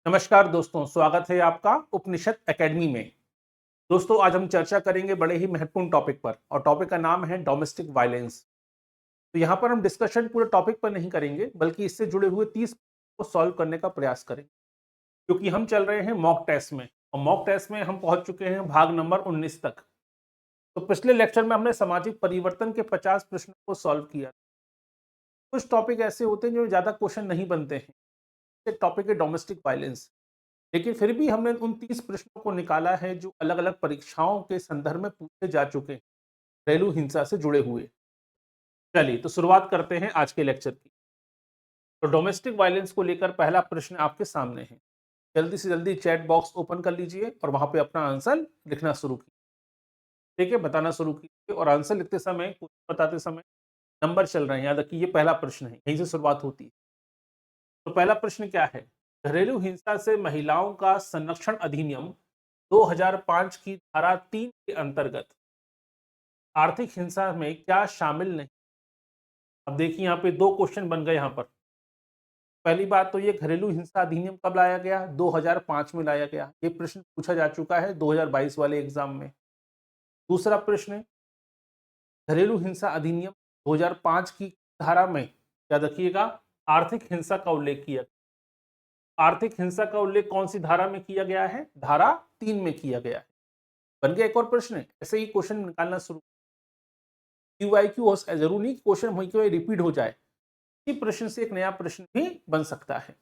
नमस्कार दोस्तों, स्वागत है आपका उपनिषद एकेडमी में। दोस्तों, आज हम चर्चा करेंगे बड़े ही महत्वपूर्ण टॉपिक पर और टॉपिक का नाम है डोमेस्टिक वायलेंस। तो यहाँ पर हम डिस्कशन पूरे टॉपिक पर नहीं करेंगे, बल्कि इससे जुड़े हुए 30 को सॉल्व करने का प्रयास करेंगे, क्योंकि हम चल रहे हैं मॉक टेस्ट में और मॉक टेस्ट में हम पहुंच चुके हैं भाग नंबर 19 तक। तो पिछले लेक्चर में हमने सामाजिक परिवर्तन के 50 प्रश्नों को सॉल्व किया। कुछ टॉपिक ऐसे होते हैं जो ज़्यादा क्वेश्चन नहीं बनते हैं, टॉपिक है डोमेस्टिक वायलेंस। लेकिन फिर भी हमने उन 30 प्रश्नों को निकाला है जो अलग-अलग परीक्षाओं के संदर्भ में पूछे जा चुके हैं, घरेलू हिंसा से जुड़े हुए। चलिए, तो शुरुआत करते हैं आज के लेक्चर की। तो डोमेस्टिक वायलेंस को लेकर पहला प्रश्न आपके सामने है। जल्दी से जल्दी चैट बॉक्स ओपन कर लीजिए और वहां पे अपना आंसर लिखना शुरू कीजिए। ठीक है, बताना शुरू कीजिए और आंसर लिखते समय, कुछ बताते समय नंबर चल रहे हैं, याद रखिए ये पहला प्रश्न है, यहीं से शुरुआत होती है। तो पहला प्रश्न क्या है? घरेलू हिंसा से महिलाओं का संरक्षण अधिनियम 2005 की धारा 3 के अंतर्गत आर्थिक हिंसा में क्या शामिल नहीं? अब देखिए यहाँ पे दो क्वेश्चन बन गए यहाँ पर। पहली बात तो ये घरेलू हिंसा अधिनियम कब लाया गया? 2005 में लाया गया। ये प्रश्न पूछा जा चुका है 2022 वाले एग्जाम में। दूसरा प्रश्न, घरेलू हिंसा अधिनियम 2005 की धारा में, याद रखिएगा, आर्थिक हिंसा का उल्लेख किया। आर्थिक हिंसा का उल्लेख कौन सी धारा में किया गया है? धारा 3 में किया गया है। बन गया एक और प्रश्न। ऐसे ही क्वेश्चन निकालना शुरू। क्यू जरूरी नहीं क्वेश्चन वहीं के वहीं रिपीट हो जाए, इसी प्रश्न से एक नया प्रश्न भी बन सकता है।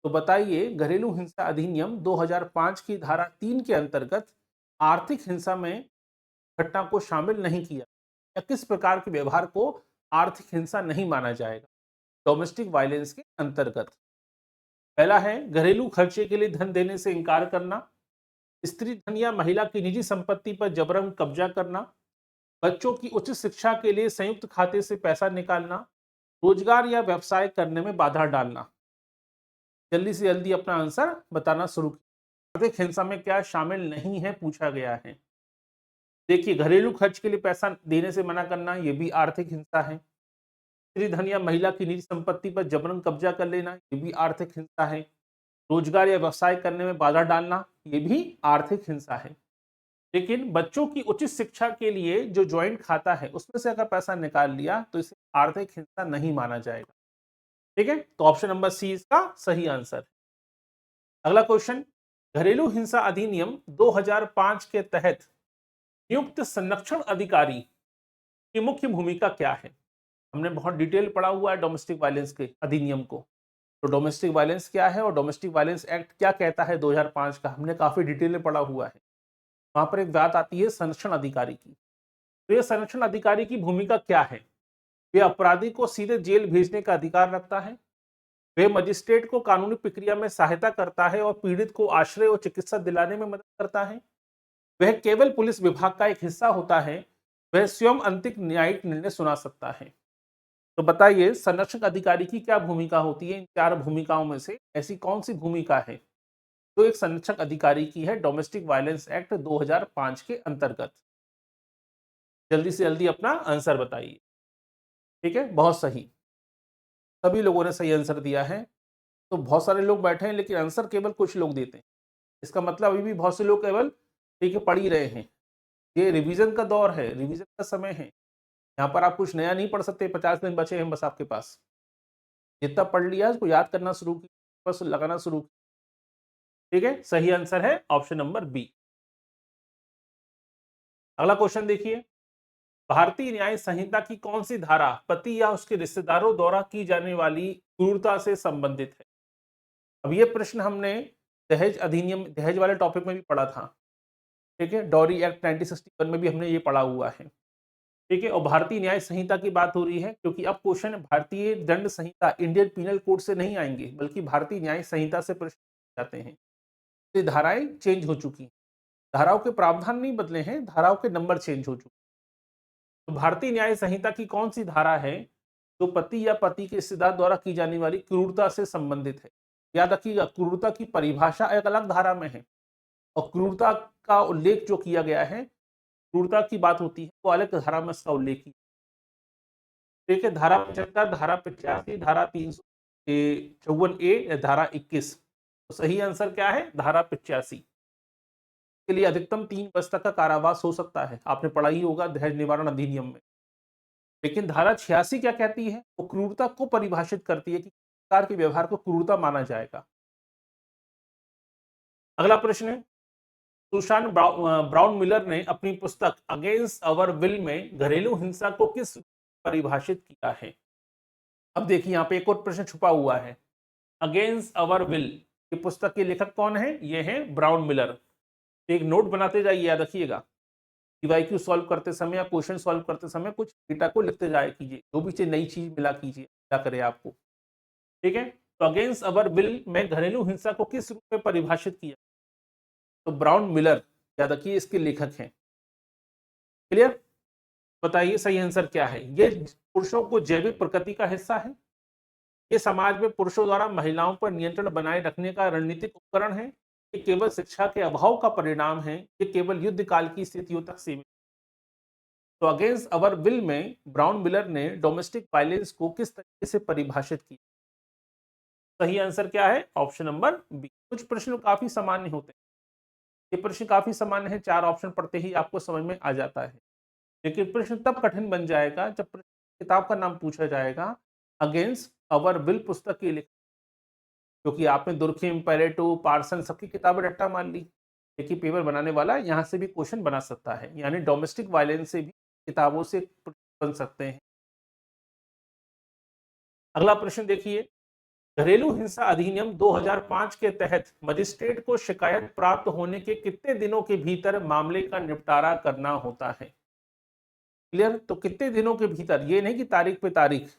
तो बताइए, घरेलू हिंसा अधिनियम 2005 की धारा 3 के अंतर्गत आर्थिक हिंसा में घटना को शामिल नहीं किया, या किस प्रकार के व्यवहार को आर्थिक हिंसा नहीं माना जाएगा डोमेस्टिक वायलेंस के अंतर्गत? पहला है घरेलू खर्चे के लिए धन देने से इनकार करना, स्त्री धन या महिला की निजी संपत्ति पर जबरन कब्जा करना, बच्चों की उच्च शिक्षा के लिए संयुक्त खाते से पैसा निकालना, रोजगार या व्यवसाय करने में बाधा डालना। जल्दी से जल्दी अपना आंसर बताना शुरू कीजिए। आर्थिक हिंसा में क्या शामिल नहीं है पूछा गया है। देखिए, घरेलू खर्च के लिए पैसा देने से मना करना, यह भी आर्थिक हिंसा है। स्त्री धन या महिला की निजी संपत्ति पर जबरन कब्जा कर लेना, यह भी आर्थिक हिंसा है। रोजगार या व्यवसाय करने में बाधा डालना, यह भी आर्थिक हिंसा है। लेकिन बच्चों की उचित शिक्षा के लिए जो ज्वाइंट खाता है उसमें से अगर पैसा निकाल लिया तो इसे आर्थिक हिंसा नहीं माना जाएगा। ठीक है, तो ऑप्शन नंबर सी इसका सही आंसर है। अगला क्वेश्चन, घरेलू हिंसा अधिनियम 2005 के तहत नियुक्त संरक्षण अधिकारी की मुख्य भूमिका क्या है? हमने बहुत डिटेल पढ़ा हुआ है डोमेस्टिक वायलेंस के अधिनियम को। तो डोमेस्टिक वायलेंस क्या है और डोमेस्टिक वायलेंस एक्ट क्या कहता है 2005 का, हमने काफी डिटेल में पढ़ा हुआ है। वहां पर एक बात आती है संरक्षण अधिकारी की। तो ये संरक्षण अधिकारी की भूमिका क्या है? वे अपराधी को सीधे जेल भेजने का अधिकार रखता है। वे मजिस्ट्रेट को कानूनी प्रक्रिया में सहायता करता है और पीड़ित को आश्रय और चिकित्सा दिलाने में मदद करता है। वह केवल पुलिस विभाग का एक हिस्सा होता है। वह स्वयं अंतिम न्यायिक निर्णय सुना सकता है। तो बताइए, संरक्षक अधिकारी की क्या भूमिका होती है? इन चार भूमिकाओं में से ऐसी कौन सी भूमिका है जो एक संरक्षक अधिकारी की है डोमेस्टिक वायलेंस एक्ट 2005 के अंतर्गत? जल्दी से जल्दी अपना आंसर बताइए। ठीक है, बहुत सही, सभी लोगों ने सही आंसर दिया है। तो बहुत सारे लोग बैठे हैं लेकिन आंसर केवल कुछ लोग देते हैं। इसका मतलब अभी भी बहुत से लोग केवल ठीक है पढ़ ही रहे हैं। ये रिवीजन का दौर है, रिवीजन का समय है। यहाँ पर आप कुछ नया नहीं पढ़ सकते। 50 दिन बचे हैं बस आपके पास। जितना पढ़ लिया उसको याद करना शुरू कीजिए, बस लगाना शुरू कीजिए। ठीक है, सही आंसर है ऑप्शन नंबर बी। अगला क्वेश्चन देखिए, भारतीय न्याय संहिता की कौन सी धारा पति या उसके रिश्तेदारों द्वारा की जाने वाली क्रूरता से संबंधित है? अब ये प्रश्न हमने दहेज अधिनियम, दहेज वाले टॉपिक में भी पढ़ा था। ठीक है, डॉरी एक्ट 1961 में भी हमने ये पढ़ा हुआ है। ठीक है, और भारतीय न्याय संहिता की बात हो रही है क्योंकि अब क्वेश्चन भारतीय दंड संहिता, इंडियन पीनल कोड से नहीं आएंगे, बल्कि भारतीय न्याय संहिता से प्रश्न जाते हैं। ये धाराएं चेंज हो चुकी हैं। धाराओं के प्रावधान नहीं बदले हैं, धाराओं के नंबर चेंज हो चुके। तो भारतीय न्याय संहिता की कौन सी धारा है जो पति या पति के रिश्तेदार द्वारा की जाने वाली क्रूरता से संबंधित है? याद रखिएगा, क्रूरता की परिभाषा एक अलग धारा में है और क्रूरता का उल्लेख जो किया गया है, क्रूरता की बात होती है, वो अलग धारा में इसका उल्लेख किया। ठीक है, धारा 75, धारा 85, धारा 354 ए या धारा 21, तो सही आंसर क्या है? धारा 85 के लिए अधिकतम 3 वर्ष तक का कारावास हो सकता है। आपने पढ़ा ही होगा दहेज निवारण अधिनियम में। लेकिन धारा 86 क्या कहती है? वो क्रूरता को परिभाषित करती है कि प्रकार के व्यवहार को क्रूरता माना जाएगा। अगला प्रश्न है, सुशांत ब्राउन मिलर ने अपनी पुस्तक अगेंस्ट अवर विल में घरेलू हिंसा को किस परिभाषित किया है? अब देखिए यहाँ पे एक और प्रश्न छुपा हुआ है। अगेंस्ट अवर विल की पुस्तक के लेखक कौन है? ये है ब्राउन मिलर। एक नोट बनाते जाइए, याद रखिएगा। पीवाईक्यू सॉल्व करते समय या क्वेश्चन सॉल्व करते समय कुछ डेटा को लिखते जाए कीजिए, जो भी नई चीज मिला कीजिए, क्या करे आपको। ठीक है, तो अगेंस्ट अवर विल में घरेलू हिंसा को किस रूप में परिभाषित किया? तो ब्राउन मिलर, याद रखिए, इसके लेखक हैं। क्लियर? बताइए सही आंसर क्या है। ये पुरुषों को जैविक प्रकृति का हिस्सा है। ये समाज में पुरुषों द्वारा महिलाओं पर नियंत्रण बनाए रखने का रणनीतिक उपकरण है। ये केवल शिक्षा के अभाव का परिणाम है। ये केवल युद्ध काल की स्थितियों तक सीमित। तो अगेंस्ट अवर विल में ब्राउन मिलर ने डोमेस्टिक वायलेंस को किस तरीके से परिभाषित किया? सही आंसर क्या है? Option number B. कुछ प्रश्न काफी सामान्य होते हैं। ये प्रश्न काफी सामान्य है, 4 ऑप्शन पढ़ते ही आपको समझ में आ जाता है। लेकिन प्रश्न तब कठिन बन जाएगा जब किताब का नाम पूछा जाएगा अगेंस्ट अवर विल पुस्तक के लेखक, क्योंकि आपने दुर्खिम, पेरेटो, पार्सन सबकी किताबें रट्टा मार ली। एक ही पेपर बनाने वाला यहाँ से भी क्वेश्चन बना सकता है, यानी डोमेस्टिक वायलेंस से भी किताबों से बन सकते हैं। अगला प्रश्न देखिए, घरेलू हिंसा अधिनियम 2005 के तहत मजिस्ट्रेट को शिकायत प्राप्त होने के कितने दिनों के भीतर मामले का निपटारा करना होता है? क्लियर? तो कितने दिनों के भीतर, ये नहीं कि तारीख पे तारीख,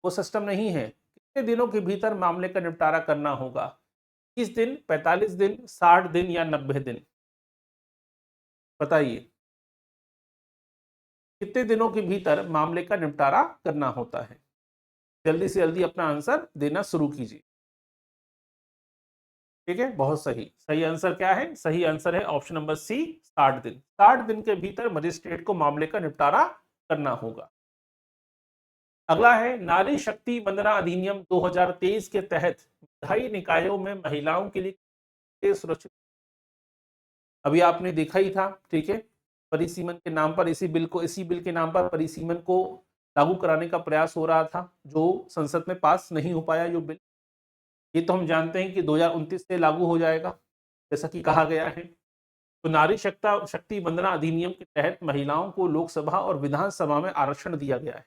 वो सिस्टम नहीं है। कितने दिनों के भीतर मामले का निपटारा करना होगा? 30 दिन, 45 दिन, 60 दिन या 90 दिन? बताइए कितने दिनों के भीतर मामले का निपटारा करना होता है? जल्दी से जल्दी अपना आंसर देना शुरू कीजिए। ठीक है, बहुत सही। सही आंसर क्या है? सही आंसर है ऑप्शन नंबर सी, 60 दिन। 60 दिन के भीतर मजिस्ट्रेट को मामले का निपटारा करना होगा। अगला है, नारी शक्ति वंदना अधिनियम 2023 के तहत विधायी निकायों में महिलाओं के लिए सुरक्षित, अभी आपने देखा ही था। ठीक है, परिसीमन के नाम पर इसी बिल के नाम पर परिसीमन को लागू कराने का प्रयास हो रहा था, जो संसद में पास नहीं हो पाया जो बिल। ये तो हम जानते हैं कि 2029 से लागू हो जाएगा, जैसा कि कहा गया है। तो नारी शक्ति वंदना अधिनियम के तहत महिलाओं को लोकसभा और विधानसभा में आरक्षण दिया गया है।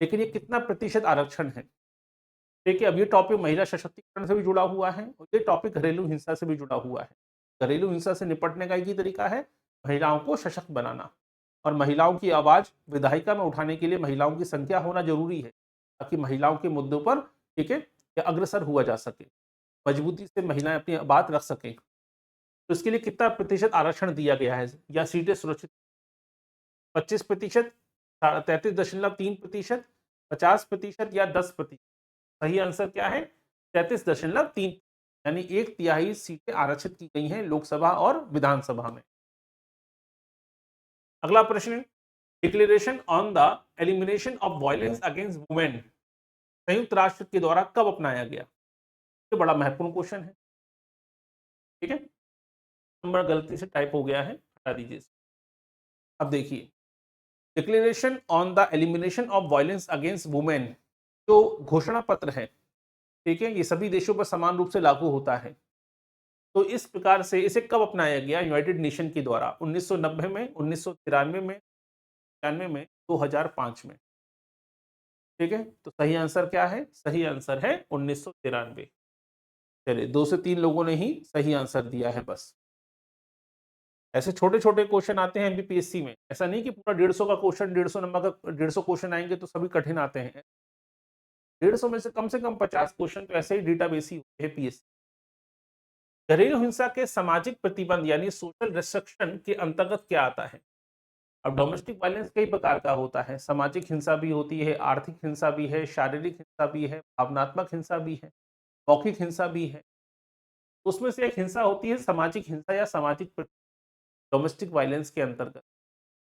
लेकिन ये कितना प्रतिशत आरक्षण है? देखिए, अब ये टॉपिक महिला सशक्तिकरण से भी जुड़ा हुआ है और ये टॉपिक घरेलू हिंसा से भी जुड़ा हुआ है। घरेलू हिंसा से निपटने का एक ही तरीका है, महिलाओं को सशक्त बनाना, और महिलाओं की आवाज विधायिका में उठाने के लिए महिलाओं की संख्या होना जरूरी है, ताकि महिलाओं के मुद्दों पर, ठीक है, अग्रसर हुआ जा सके, मजबूती से महिलाएं अपनी बात रख सकें। तो इसके लिए कितना प्रतिशत आरक्षण दिया गया है या सीटें सुरक्षित? 25%, 33.3%, 50% या 10%? सही आंसर क्या है? 33.3, यानी 1/3 सीटें आरक्षित की गई हैं लोकसभा और विधानसभा में। अगला प्रश्न, declaration on the elimination of violence against women संयुक्त राष्ट्र के द्वारा कब अपनाया गया? ये बड़ा महत्वपूर्ण क्वेश्चन है। ठीक है, नंबर गलती से टाइप हो गया है, हटा दीजिए। अब देखिए, declaration on the elimination of violence against women जो घोषणा पत्र है, ठीक है, ये सभी देशों पर समान रूप से लागू होता है। तो इस प्रकार से इसे कब अपनाया गया यूनाइटेड नेशन के द्वारा? 1990 में, 1993 में, 95 में, 2005 में? ठीक है, तो सही आंसर क्या है? सही आंसर है 1993। चलिए, 2 से 3 लोगों ने ही सही आंसर दिया है बस। ऐसे छोटे छोटे क्वेश्चन आते हैं एमपीपीएससी में, ऐसा नहीं कि पूरा 150 का क्वेश्चन, 150 नंबर का 150 क्वेश्चन आएंगे तो सभी कठिन आते हैं। 150 में से कम 50 क्वेश्चन तो ऐसे ही डेटाबेस ही होते हैं पीएससी। घरेलू हिंसा के सामाजिक प्रतिबंध यानी सोशल रिस्ट्रिक्शन के अंतर्गत क्या आता है? अब डोमेस्टिक वायलेंस कई प्रकार का होता है, सामाजिक हिंसा भी होती है, आर्थिक हिंसा भी है, शारीरिक हिंसा भी है, भावनात्मक हिंसा भी है, मौखिक हिंसा भी है। उसमें से एक हिंसा होती है सामाजिक हिंसा या सामाजिक डोमेस्टिक वायलेंस के अंतर्गत।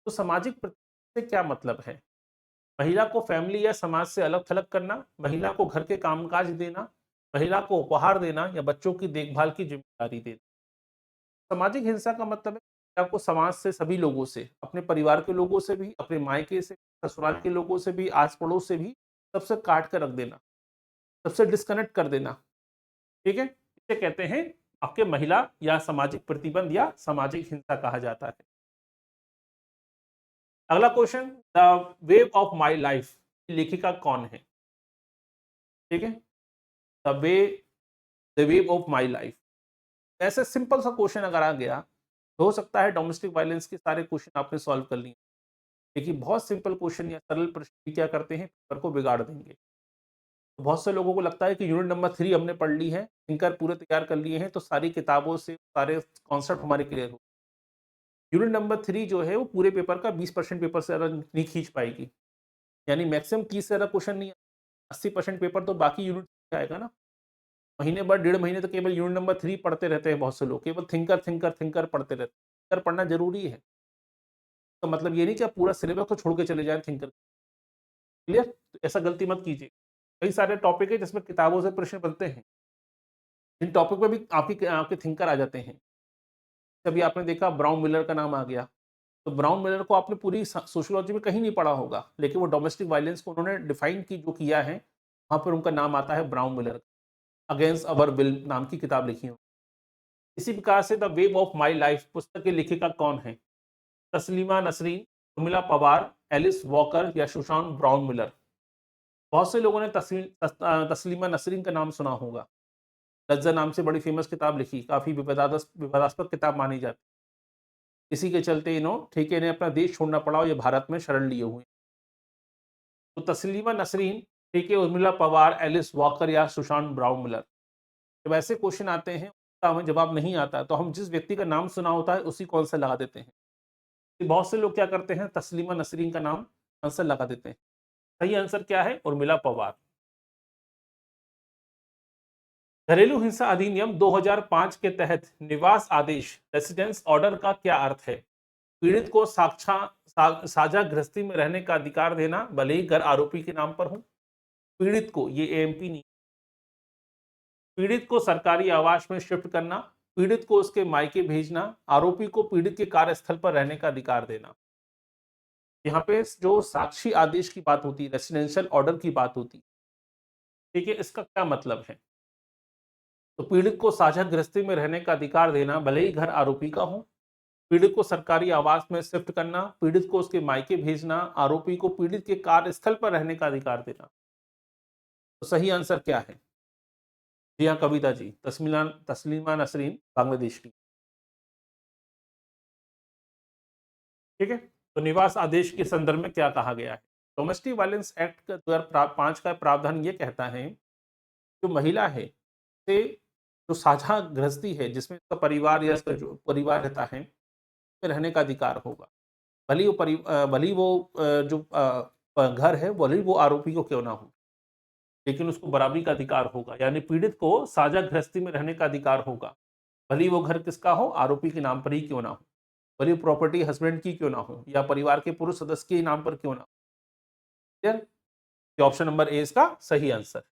तो सामाजिक से क्या मतलब है? महिला को फैमिली या समाज से अलग थलग करना, महिला को घर के कामकाज देना, महिला को उपहार देना या बच्चों की देखभाल की जिम्मेदारी देना। सामाजिक हिंसा का मतलब है कि आपको समाज से, सभी लोगों से, अपने परिवार के लोगों से भी, अपने मायके से, ससुराल के लोगों से भी, आस पड़ोस से भी, सबसे काट कर रख देना, सबसे डिस्कनेक्ट कर देना। ठीक है, इसे कहते हैं आपके महिला या सामाजिक प्रतिबंध या सामाजिक हिंसा कहा जाता है। अगला question, the wave of my life लेखिका कौन है? ठीक है, the way the wave of my life, ऐसे सिंपल सा क्वेश्चन अगर आ गया तो हो सकता है डोमेस्टिक वायलेंस के सारे क्वेश्चन आपने सॉल्व कर लिए। लेकिन बहुत सिंपल क्वेश्चन या सरल प्रश्न भी क्या करते हैं, पेपर को बिगाड़ देंगे। तो बहुत से लोगों को लगता है कि यूनिट नंबर 3 हमने पढ़ ली है, थिंकर पूरे तैयार कर लिए हैं, तो सारी किताबों से सारे कॉन्सेप्ट हमारे क्लियर हो। यूनिट नंबर 3 जो है वो पूरे पेपर का 20% पेपर से ज़्यादा नहीं खींच पाएगी। यानी मैक्सिमम 30 से ज़्यादा क्वेश्चन नहीं, 80% पेपर तो बाकी यूनिट से आएगा ना। महीने भर, 1.5 महीने तो केवल यूनिट नंबर 3 पढ़ते रहते हैं बहुत से लोग, केवल थिंकर थिंकर थिंकर पढ़ते रहते हैं। थिंकर पढ़ना जरूरी है, तो मतलब ये नहीं कि आप पूरा सिलेबस को छोड़ के चले जाएं थिंकर। क्लियर? तो ऐसा गलती मत कीजिए। कई सारे टॉपिक है जिसमें किताबों से प्रश्न बनते हैं, इन टॉपिक पे भी आपकी आपके थिंकर आ जाते हैं। कभी आपने देखा ब्राउन मिलर का नाम आ गया, तो ब्राउन मिलर को आपने पूरी सोशियोलॉजी में कहीं नहीं पढ़ा होगा, लेकिन वो डोमेस्टिक वायलेंस को उन्होंने डिफाइन की जो किया है, वहाँ पर उनका नाम आता है brown Miller. Against our will नाम की किताब लिखी हो। इसी प्रकार से the wave of my life पुस्तक की लेखिका कौन है? तस्लीमा नसरीन, उर्मिला पवार, एलिस वॉकर या सुशांत ब्राउन मिलर। बहुत से लोगों ने तस्लीमा नसरीन का नाम सुना होगा। लज्जा नाम से बड़ी फेमस किताब लिखी, काफ़ी विवादास्पद किताब मानी जाती है। इसी के चलते ठीक है, इन्हें अपना देश छोड़ना पड़ा और ये भारत में शरण लिए हुए। तो तस्लीमा नसरीन, ठीक है, उर्मिला पवार, एलिस वॉकर या सुशांत ब्राउन मिलर। जब ऐसे क्वेश्चन आते हैं, उसका हमें जवाब नहीं आता, तो हम जिस व्यक्ति का नाम सुना होता है उसी को आंसर लगा देते हैं। तो बहुत से लोग क्या करते हैं, तस्लीमा नसरीन का नाम आंसर लगा देते हैं। सही आंसर क्या है? उर्मिला पवार। घरेलू हिंसा अधिनियम 2005 के तहत निवास आदेश रेसिडेंस ऑर्डर का क्या अर्थ है? पीड़ित को साझा गृहस्थी में रहने का अधिकार देना, भले ही घर आरोपी के नाम पर हो। पीड़ित को, ये एएमपी नहीं, पीड़ित को सरकारी आवास में शिफ्ट करना, पीड़ित को उसके मायके भेजना, आरोपी को पीड़ित के कार्यस्थल पर रहने का अधिकार देना। यहाँ पे जो साक्षी आदेश की बात होती है, रेसिडेंशियल ऑर्डर की बात होती है, ठीक है, इसका क्या मतलब है? तो पीड़ित को साझा गृहस्थी में रहने का अधिकार देना, भले ही घर आरोपी का हो। पीड़ित को सरकारी आवास में शिफ्ट करना, पीड़ित को उसके मायके भेजना, आरोपी को पीड़ित के कार्यस्थल पर रहने का अधिकार देना। तो सही आंसर क्या है? जी हाँ कविता जी, तस्लीमा नसरीन बांग्लादेश की। ठीक है, तो निवास आदेश के संदर्भ में क्या कहा गया है? डोमेस्टिक वायलेंस एक्ट का 2005 का प्रावधान ये कहता है, जो महिला है से जो साझा गृहस्थी है, जिसमें उसका परिवार या उसका जो परिवार रहता है, में रहने का अधिकार होगा। भले ही वो जो घर है, भले ही वो आरोपी को क्यों ना हो, लेकिन उसको बराबरी का अधिकार होगा। यानी पीड़ित को साझा गृहस्थी में रहने का अधिकार होगा, भले ही वो घर किसका हो, आरोपी के नाम पर ही क्यों ना हो, भले प्रॉपर्टी हस्बैंड की क्यों ना हो या परिवार के पुरुष सदस्य के नाम पर क्यों ना हो। क्लियर? ऑप्शन नंबर ए इसका सही आंसर।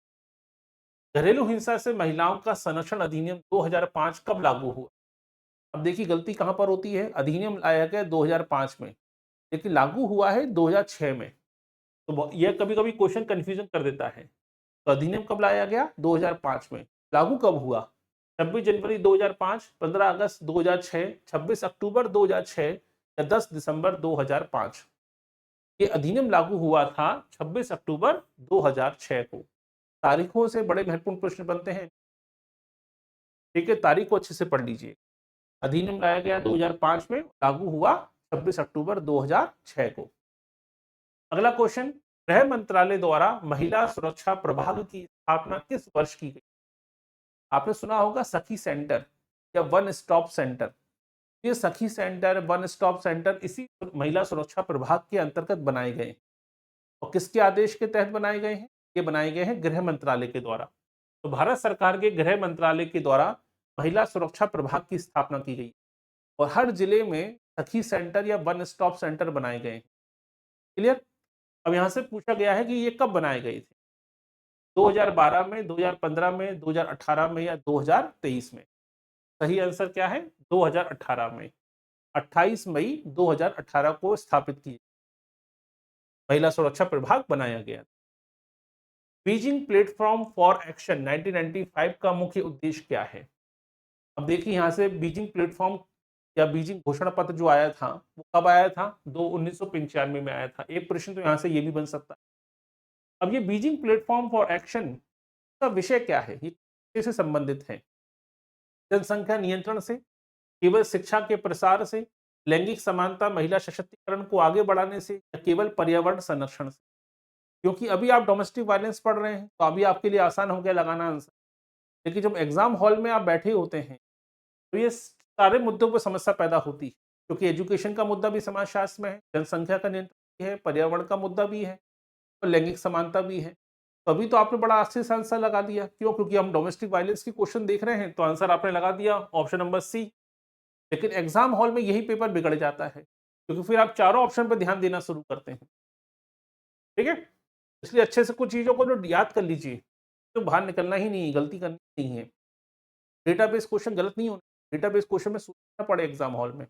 घरेलू हिंसा से महिलाओं का संरक्षण अधिनियम 2005 कब लागू हुआ? अब देखिए गलती कहां पर होती है, अधिनियम लाया गया 2005 में, लेकिन लागू हुआ है 2006 में। तो यह कभी कभी क्वेश्चन कंफ्यूजन कर देता है। तो अधिनियम कब लाया गया? 2005 में। लागू कब हुआ? 26 जनवरी 2005, 15 अगस्त 2006, 26 अक्टूबर 2006 या 10 दिसंबर 2005। ये अधिनियम लागू हुआ था 26 अक्टूबर 2006 को। तारीखों से बड़े महत्वपूर्ण प्रश्न बनते हैं, ठीक है, तारीख को अच्छे से पढ़ लीजिए। अधिनियम लाया गया 2005 में, लागू हुआ 26 अक्टूबर 2006 को। अगला क्वेश्चन, गृह मंत्रालय द्वारा महिला सुरक्षा प्रभाग की स्थापना किस वर्ष की गई? आपने सुना होगा सखी सेंटर या वन स्टॉप सेंटर। ये सखी सेंटर, वन स्टॉप सेंटर इसी महिला सुरक्षा प्रभाग के अंतर्गत बनाए गए और किसके आदेश के तहत बनाए गए हैं? ये बनाए गए हैं गृह मंत्रालय के द्वारा। तो भारत सरकार के गृह मंत्रालय के द्वारा महिला सुरक्षा प्रभाग की स्थापना की गई और हर जिले में सखी सेंटर या वन स्टॉप सेंटर बनाए गए हैं। क्लियर? अब यहाँ से पूछा गया है कि ये कब बनाए गए थे? 2012 में, 2015 में, 2018 में या 2023 में? सही आंसर क्या है? 2018 में। 28 मई 2018 को स्थापित किया, महिला सुरक्षा प्रभाग बनाया गया। बीजिंग प्लेटफॉर्म फॉर एक्शन 1995 का मुख्य उद्देश्य क्या है? अब देखिए यहाँ से बीजिंग प्लेटफॉर्म या बीजिंग घोषणा पत्र जो आया था वो कब आया था? 1995 में आया था। एक प्रश्न तो यहाँ से ये भी बन सकता है। अब ये बीजिंग प्लेटफॉर्म फॉर एक्शन का विषय क्या है? ये किससे संबंधित है? जनसंख्या नियंत्रण से, केवल शिक्षा के प्रसार से, लैंगिक समानता, महिला सशक्तिकरण को आगे बढ़ाने से, या केवल पर्यावरण संरक्षण से? क्योंकि अभी आप डोमेस्टिक वायलेंस पढ़ रहे हैं तो अभी आपके लिए आसान हो गया लगाना आंसर, लेकिन जब एग्जाम हॉल में आप बैठे होते हैं तो ये सारे मुद्दों पर समस्या पैदा होती है, क्योंकि एजुकेशन का मुद्दा भी समाजशास्त्र में है, जनसंख्या का नियंत्रण भी है, पर्यावरण का मुद्दा भी है और लैंगिक समानता भी है। तो अभी तो आपने बड़ा आसानी से आंसर लगा दिया। क्यों? क्योंकि हम डोमेस्टिक वायलेंस की क्वेश्चन देख रहे हैं तो आंसर आपने लगा दिया ऑप्शन नंबर सी। लेकिन एग्जाम हॉल में यही पेपर बिगड़ जाता है, क्योंकि फिर आप चारों ऑप्शन पर ध्यान देना शुरू करते हैं। ठीक है, इसलिए अच्छे से कुछ चीजों को जो याद कर लीजिए, तो बाहर निकलना ही नहीं है, गलती करनी नहीं है। डेटाबेस क्वेश्चन गलत नहीं होना, डेटाबेस क्वेश्चन में सोचना पड़े एग्जाम हॉल में।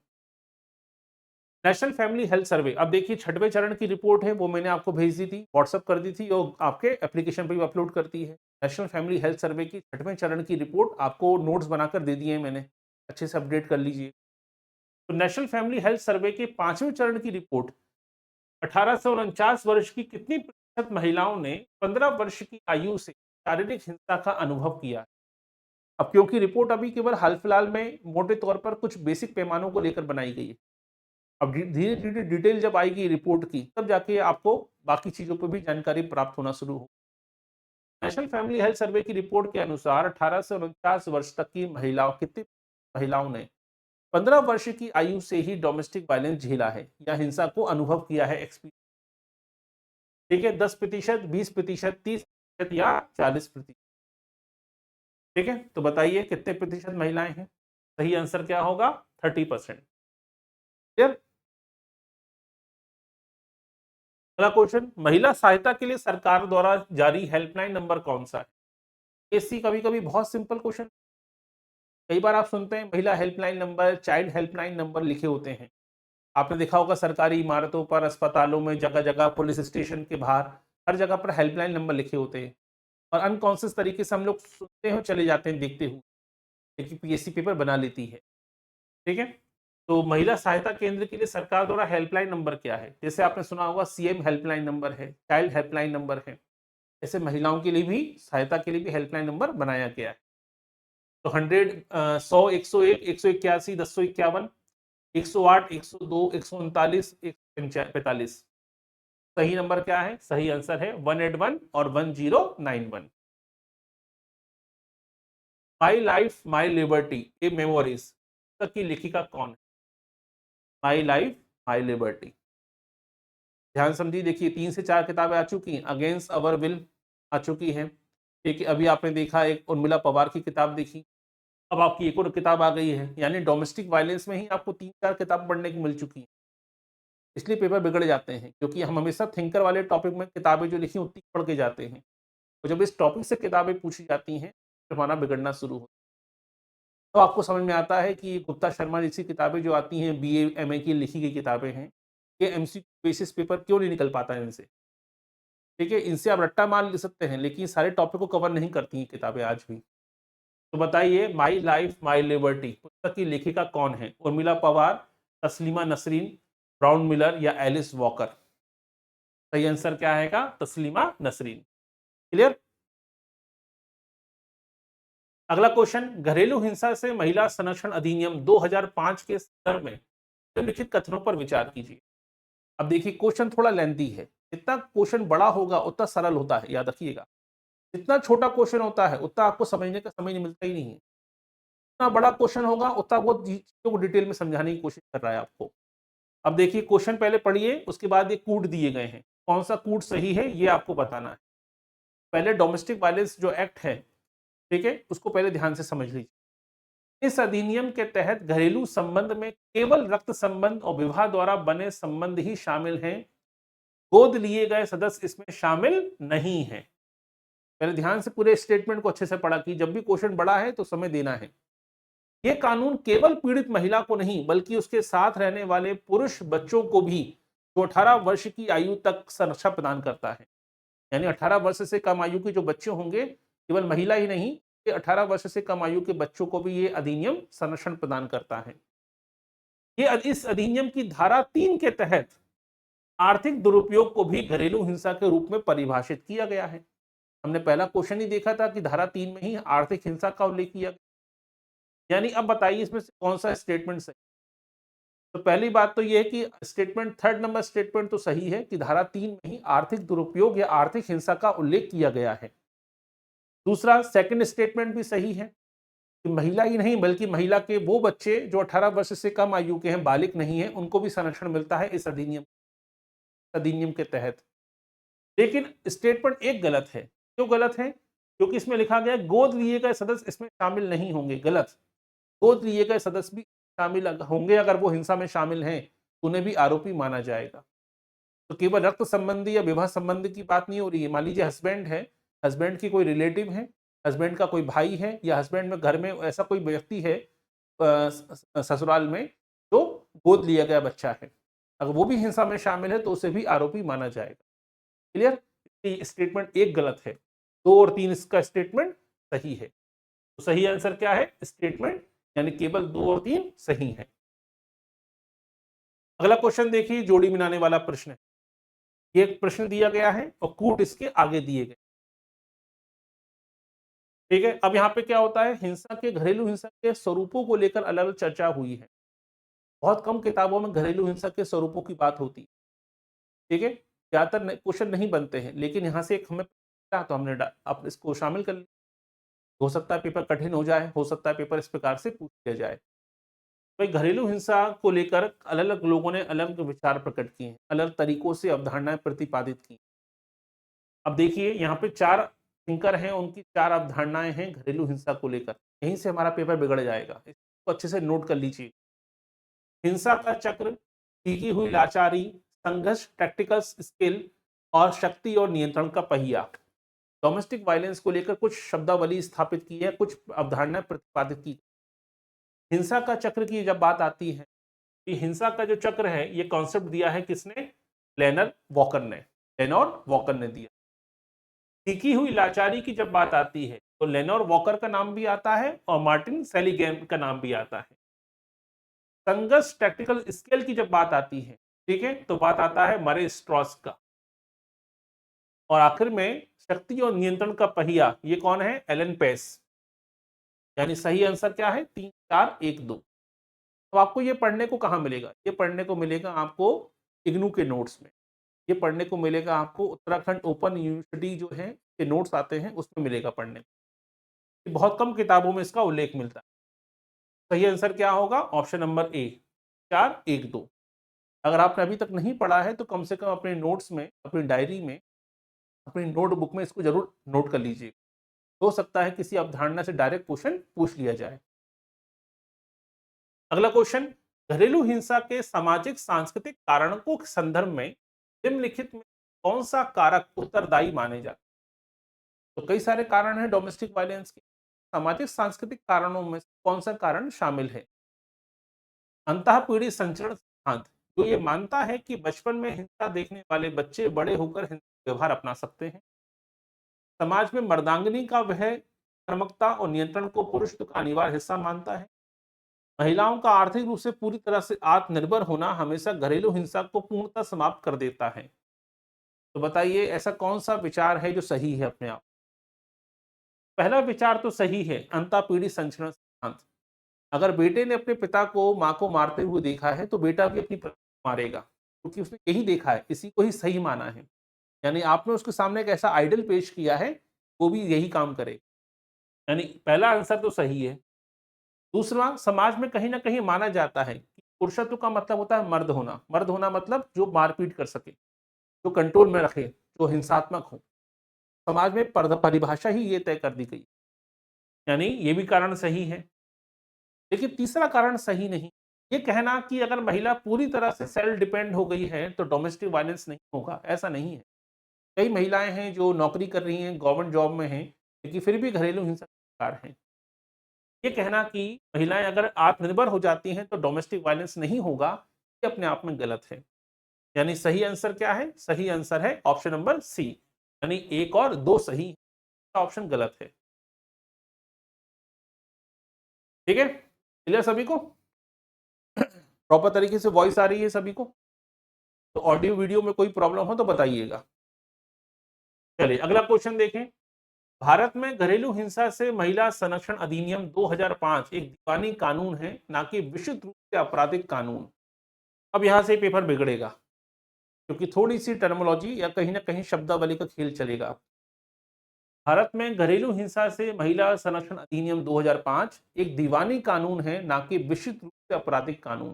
नेशनल फैमिली हेल्थ सर्वे, अब देखिए 6वें चरण की रिपोर्ट है, वो मैंने आपको भेज दी थी, व्हाट्सअप कर दी थी और आपके एप्लीकेशन पर भी अपलोड करती है। नेशनल फैमिली हेल्थ सर्वे की 6वें चरण की रिपोर्ट आपको नोट्स बनाकर दे दिए हैं मैंने, अच्छे से अपडेट कर लीजिए। तो नेशनल फैमिली हेल्थ सर्वे के 5वें चरण की रिपोर्ट, 18 से 49 वर्ष की कितनी प्रतिशत महिलाओं ने 15 वर्ष की आयु से शारीरिक हिंसा का अनुभव किया? अब क्योंकि रिपोर्ट अभी केवल हाल फिलहाल में मोटे तौर पर कुछ बेसिक पैमानों को लेकर बनाई गई है, अब धीरे धीरे डिटेल जब आएगी रिपोर्ट की तब जाके आपको बाकी चीजों पर भी जानकारी प्राप्त होना शुरू हो। नेशनल फैमिली हेल्थ सर्वे की रिपोर्ट के अनुसार 18 से 49 वर्ष तक की महिलाओं, कितनी महिलाओं ने 15 वर्ष की आयु से ही डोमेस्टिक वायलेंस झेला है या हिंसा को अनुभव किया है, एक्सपीरियंस? ठीक है, 10%, 20%, 30% या 40%? ठीक है, तो बताइए कितने प्रतिशत महिलाएं हैं? सही आंसर क्या होगा? 30%। क्लियर? अगला क्वेश्चन, महिला सहायता के लिए सरकार द्वारा जारी हेल्पलाइन नंबर कौन सा है? एससी कभी कभी बहुत सिंपल क्वेश्चन, कई बार आप सुनते हैं महिला helpline number, child helpline number लिखे होते हैं। आपने देखा होगा सरकारी इमारतों पर, अस्पतालों में, जगह जगह पुलिस स्टेशन के बाहर हर जगह पर हेल्पलाइन नंबर लिखे होते हैं और अनकॉन्शियस तरीके से हम लोग सुनते हैं, चले जाते हैं देखते हुए, लेकिन पीएससी पेपर बना लेती है। ठीक है, तो महिला सहायता केंद्र के लिए सरकार द्वारा हेल्पलाइन नंबर क्या है? जैसे आपने सुना होगा सीएम हेल्पलाइन नंबर है, चाइल्ड हेल्पलाइन नंबर है, ऐसे महिलाओं के लिए भी, सहायता के लिए भी हेल्पलाइन नंबर बनाया गया है। तो 100, 100, 101, 181, 1051, 108, 102, 139, 145। सही नंबर क्या है? सही आंसर है 181 और 1091। My life my liberty A memories की लेखिका कौन है? माई लाइफ माई लिबर्टी, ध्यान समझिए। देखिए 3 से 4 किताबें आ चुकी हैं, अगेंस्ट अवर विल आ चुकी हैं। एक अभी आपने देखा, एक उर्मिला पवार की किताब देखी, अब आपकी एक और किताब आ गई है, यानी डोमेस्टिक वायलेंस में ही आपको 3-4 किताब पढ़ने की मिल चुकी हैं। इसलिए पेपर बिगड़ जाते हैं, क्योंकि हम हमेशा थिंकर वाले टॉपिक में किताबें जो लिखी उतनी पढ़ के जाते हैं, तो जब इस टॉपिक से किताबें पूछी जाती हैं तो हमारा बिगड़ना शुरू होता है। तो आपको समझ में आता है कि गुप्ता शर्मा जैसी किताबें जो आती हैं, बीए एमए की लिखी गई किताबें हैं, ये एमसीक्यू बेसिस पेपर क्यों नहीं निकल पाता है इनसे? ठीक है, इनसे आप रट्टा मार ले सकते हैं, लेकिन सारे टॉपिक को कवर नहीं करती हैं किताबें आज भी। तो बताइए, माई लाइफ माई लिबर्टी पुस्तक की लेखिका कौन है? उर्मिला पवार, तस्लीमा नसरीन, ब्राउन मिलर या एलिस वॉकर? सही आंसर क्या आएगा? तस्लीमा नसरीन। क्लियर? अगला क्वेश्चन, घरेलू हिंसा से महिला संरक्षण अधिनियम 2005 के संदर्भ में निम्नलिखित कथनों पर विचार कीजिए। अब देखिए क्वेश्चन थोड़ा लेंथी है, जितना क्वेश्चन बड़ा होगा उतना सरल होता है, याद रखिएगा। जितना छोटा क्वेश्चन होता है उतना आपको समझने का समय मिलता ही नहीं है, जितना बड़ा क्वेश्चन होगा उतना वो चीजों को डिटेल में समझाने की कोशिश कर रहा है आपको। अब देखिए क्वेश्चन पहले पढ़िए, उसके बाद ये कूट दिए गए हैं, कौन सा कूट सही है ये आपको बताना है। पहले डोमेस्टिक वायलेंस जो एक्ट है, ठीक है, उसको पहले ध्यान से समझ लीजिए। इस अधिनियम के तहत घरेलू संबंध में केवल रक्त संबंध और विवाह द्वारा बने संबंध ही शामिल हैं, गोद लिए गए सदस्य इसमें शामिल नहीं है। पहले ध्यान से पूरे स्टेटमेंट को अच्छे से पढ़ा कि जब भी क्वेश्चन बड़ा है तो समय देना है। ये कानून केवल पीड़ित महिला को नहीं बल्कि उसके साथ रहने वाले पुरुष बच्चों को भी जो 18 वर्ष की आयु तक संरक्षण प्रदान करता है। यानी 18 वर्ष से कम आयु के जो बच्चे होंगे, केवल महिला ही नहीं, ये 18 वर्ष से कम आयु के बच्चों को भी ये अधिनियम संरक्षण प्रदान करता है। ये इस अधिनियम की धारा 3 के तहत आर्थिक दुरुपयोग को भी घरेलू हिंसा के रूप में परिभाषित किया गया है। हमने पहला क्वेश्चन ही देखा था कि धारा 3 में ही आर्थिक हिंसा का उल्लेख किया गया। यानी अब बताइए इसमें से कौन सा स्टेटमेंट सही। तो पहली बात तो यह है कि स्टेटमेंट, थर्ड नंबर स्टेटमेंट तो सही है कि धारा 3 में ही आर्थिक दुरुपयोग या आर्थिक हिंसा का उल्लेख किया गया है। दूसरा, सेकंड स्टेटमेंट भी सही है कि महिला ही नहीं बल्कि महिला के वो बच्चे जो 18 वर्ष से कम आयु के हैं, बालिग नहीं है, उनको भी संरक्षण मिलता है इस अधिनियम के तहत। लेकिन स्टेटमेंट एक गलत है। क्यों गलत है? क्योंकि इसमें लिखा गया गोद लिए गए सदस्य इसमें शामिल नहीं होंगे। गलत। गोद लिए गए सदस्य भी शामिल होंगे, अगर वो हिंसा में शामिल हैं उन्हें भी आरोपी माना जाएगा। तो केवल रक्त संबंधी या विवाह संबंधी की बात नहीं हो रही है। मान लीजिए हस्बैंड है, हस्बैंड की कोई रिलेटिव है, हस्बैंड का कोई भाई है, या हस्बैंड में घर में ऐसा कोई व्यक्ति है ससुराल में तो गोद लिया गया बच्चा है, अगर वो भी हिंसा में शामिल है तो उसे भी आरोपी माना जाएगा। क्लियर? स्टेटमेंट एक गलत है, 2 और 3 इसका स्टेटमेंट सही है। तो सही आंसर क्या है? स्टेटमेंट, यानी केवल 2 और 3 सही है। अगला क्वेश्चन देखिए, जोड़ी बनाने वाला प्रश्न है। ये एक प्रश्न दिया गया है और कूट इसके आगे दिए गए। ठीक है, अब यहाँ पे क्या होता है, हिंसा के, घरेलू हिंसा के स्वरूपों को लेकर अलग अलग चर्चा हुई है। बहुत कम किताबों में घरेलू हिंसा के स्वरूपों की बात होती है। ठीक है, ज्यादातर क्वेश्चन नहीं बनते हैं, लेकिन यहाँ से एक हमें तो हमने अब इसको शामिल कर लिया। हो सकता है पेपर कठिन हो जाए, हो सकता है पेपर इस प्रकार से पूछ लिया जाए। भाई, घरेलू हिंसा को लेकर अलग अलग लोगों ने अलग विचार प्रकट किए हैं, अलग तरीकों से अवधारणाएं प्रतिपादित की। अब देखिए यहाँ पे 4 थिंकर हैं, उनकी 4 अवधारणाएं हैं घरेलू हिंसा को लेकर। यहीं से हमारा पेपर बिगड़ जाएगा, इसको अच्छे से नोट कर लीजिए। हिंसा का चक्र, सीखी हुई लाचारी, संघर्ष, टैक्टिकल स्किल और शक्ति और नियंत्रण का पहिया। डोमेस्टिक वायलेंस को लेकर कुछ शब्दावली स्थापित की है, कुछ अवधारणाएं प्रतिपादित की। हिंसा का चक्र की जब बात आती है, कि हिंसा का जो चक्र है, ये कॉन्सेप्ट दिया है किसने? लेनर वॉकर ने दिया। सीखी हुई लाचारी की जब बात आती है तो लेनोर वॉकर का नाम भी आता है और मार्टिन सेलिगैन का नाम भी आता है। संघर्ष, टैक्टिकल स्किल की जब बात आती है, ठीक है, तो बात आता है मरे स्ट्रॉस का। और आखिर में शक्ति और नियंत्रण का पहिया, ये कौन है? एलन पेस। यानी सही आंसर क्या है? 3, 4, 1, 2। तो आपको ये पढ़ने को कहाँ मिलेगा? ये पढ़ने को मिलेगा आपको इग्नू के नोट्स में। ये पढ़ने को मिलेगा आपको उत्तराखंड ओपन यूनिवर्सिटी जो है के नोट्स आते हैं उसमें मिलेगा पढ़ने को। बहुत कम किताबों में इसका उल्लेख मिलता है। सही आंसर क्या होगा? Option number A, 4, 1, 2। अगर आपने अभी तक नहीं पढ़ा है तो कम से कम अपने नोट्स में, अपनी डायरी में, अपनी नोटबुक में इसको जरूर नोट कर लीजिए। हो सकता है किसी अवधारणा से डायरेक्ट क्वेश्चन पूछ लिया जाए। अगला क्वेश्चन, घरेलू हिंसा के सामाजिक सांस्कृतिक कारणों के संदर्भ में निम्नलिखित में कौन सा कारक उत्तरदायी माने जाते हैं? तो कई सारे कारण हैं डोमेस्टिक वायलेंस के। सामाजिक सांस्कृतिक कारणों में कौन सा कारण शामिल है? अंतःपीढ़ी संचरण सिद्धांत, जो ये मानता है कि बचपन में हिंसा देखने वाले बच्चे बड़े होकर हिंसक व्यवहार अपना सकते हैं। समाज में मर्दांगनी का वह कर्मकता और नियंत्रण को पुरुष का अनिवार्य हिस्सा मानता है। महिलाओं का आर्थिक रूप से पूरी तरह से आत्मनिर्भर होना हमेशा घरेलू हिंसा को पूर्णतः समाप्त कर देता है। तो बताइए ऐसा कौन सा विचार है जो सही है अपने आप? पहला विचार तो सही है, अंतःपीढ़ी संचरण सिद्धांत। अगर बेटे ने अपने पिता को, माँ को मारते हुए देखा है तो बेटा भी अपनी पत्नी को मारेगा, क्योंकि उसने यही देखा है, इसी को ही सही माना है। यानी आपने उसके सामने एक ऐसा आइडल पेश किया है, वो भी यही काम करे। यानी पहला आंसर तो सही है। दूसरा, समाज में कहीं ना कहीं माना जाता है कि पुरुषत्व का मतलब होता है मर्द होना। मर्द होना मतलब जो मारपीट कर सके, जो कंट्रोल में रखे, जो हिंसात्मक हो। समाज में परिभाषा ही ये तय कर दी गई। यानी ये भी कारण सही है। लेकिन तीसरा कारण सही नहीं। ये कहना कि अगर महिला पूरी तरह से सेल्फ डिपेंड हो गई है तो डोमेस्टिक वायलेंस नहीं होगा, ऐसा नहीं है। कई महिलाएं हैं जो नौकरी कर रही हैं, गवर्नमेंट जॉब में हैं, लेकिन फिर भी घरेलू हिंसा का शिकार हैं। ये कहना कि महिलाएं अगर आत्मनिर्भर हो जाती हैं तो डोमेस्टिक वायलेंस नहीं होगा, ये अपने आप में गलत है। यानी सही आंसर क्या है? सही आंसर है ऑप्शन नंबर सी। यानी एक और दो सही, ऑप्शन गलत है। ठीक है, क्लियर सभी को? प्रॉपर तरीके से वॉइस आ रही है सभी को? तो ऑडियो वीडियो में कोई प्रॉब्लम हो तो बताइएगा। चलिए अगला क्वेश्चन देखें। भारत में घरेलू हिंसा से महिला संरक्षण अधिनियम 2005 एक दीवानी कानून है, ना कि विशुद्ध रूप से आपराधिक कानून। अब यहां से पेपर बिगड़ेगा, क्योंकि थोड़ी सी टर्मोलॉजी या कहीं ना कहीं शब्दावली का खेल चलेगा। भारत में घरेलू हिंसा से महिला संरक्षण अधिनियम 2005 एक दीवानी कानून है, ना कि विशुद्ध रूप से आपराधिक कानून।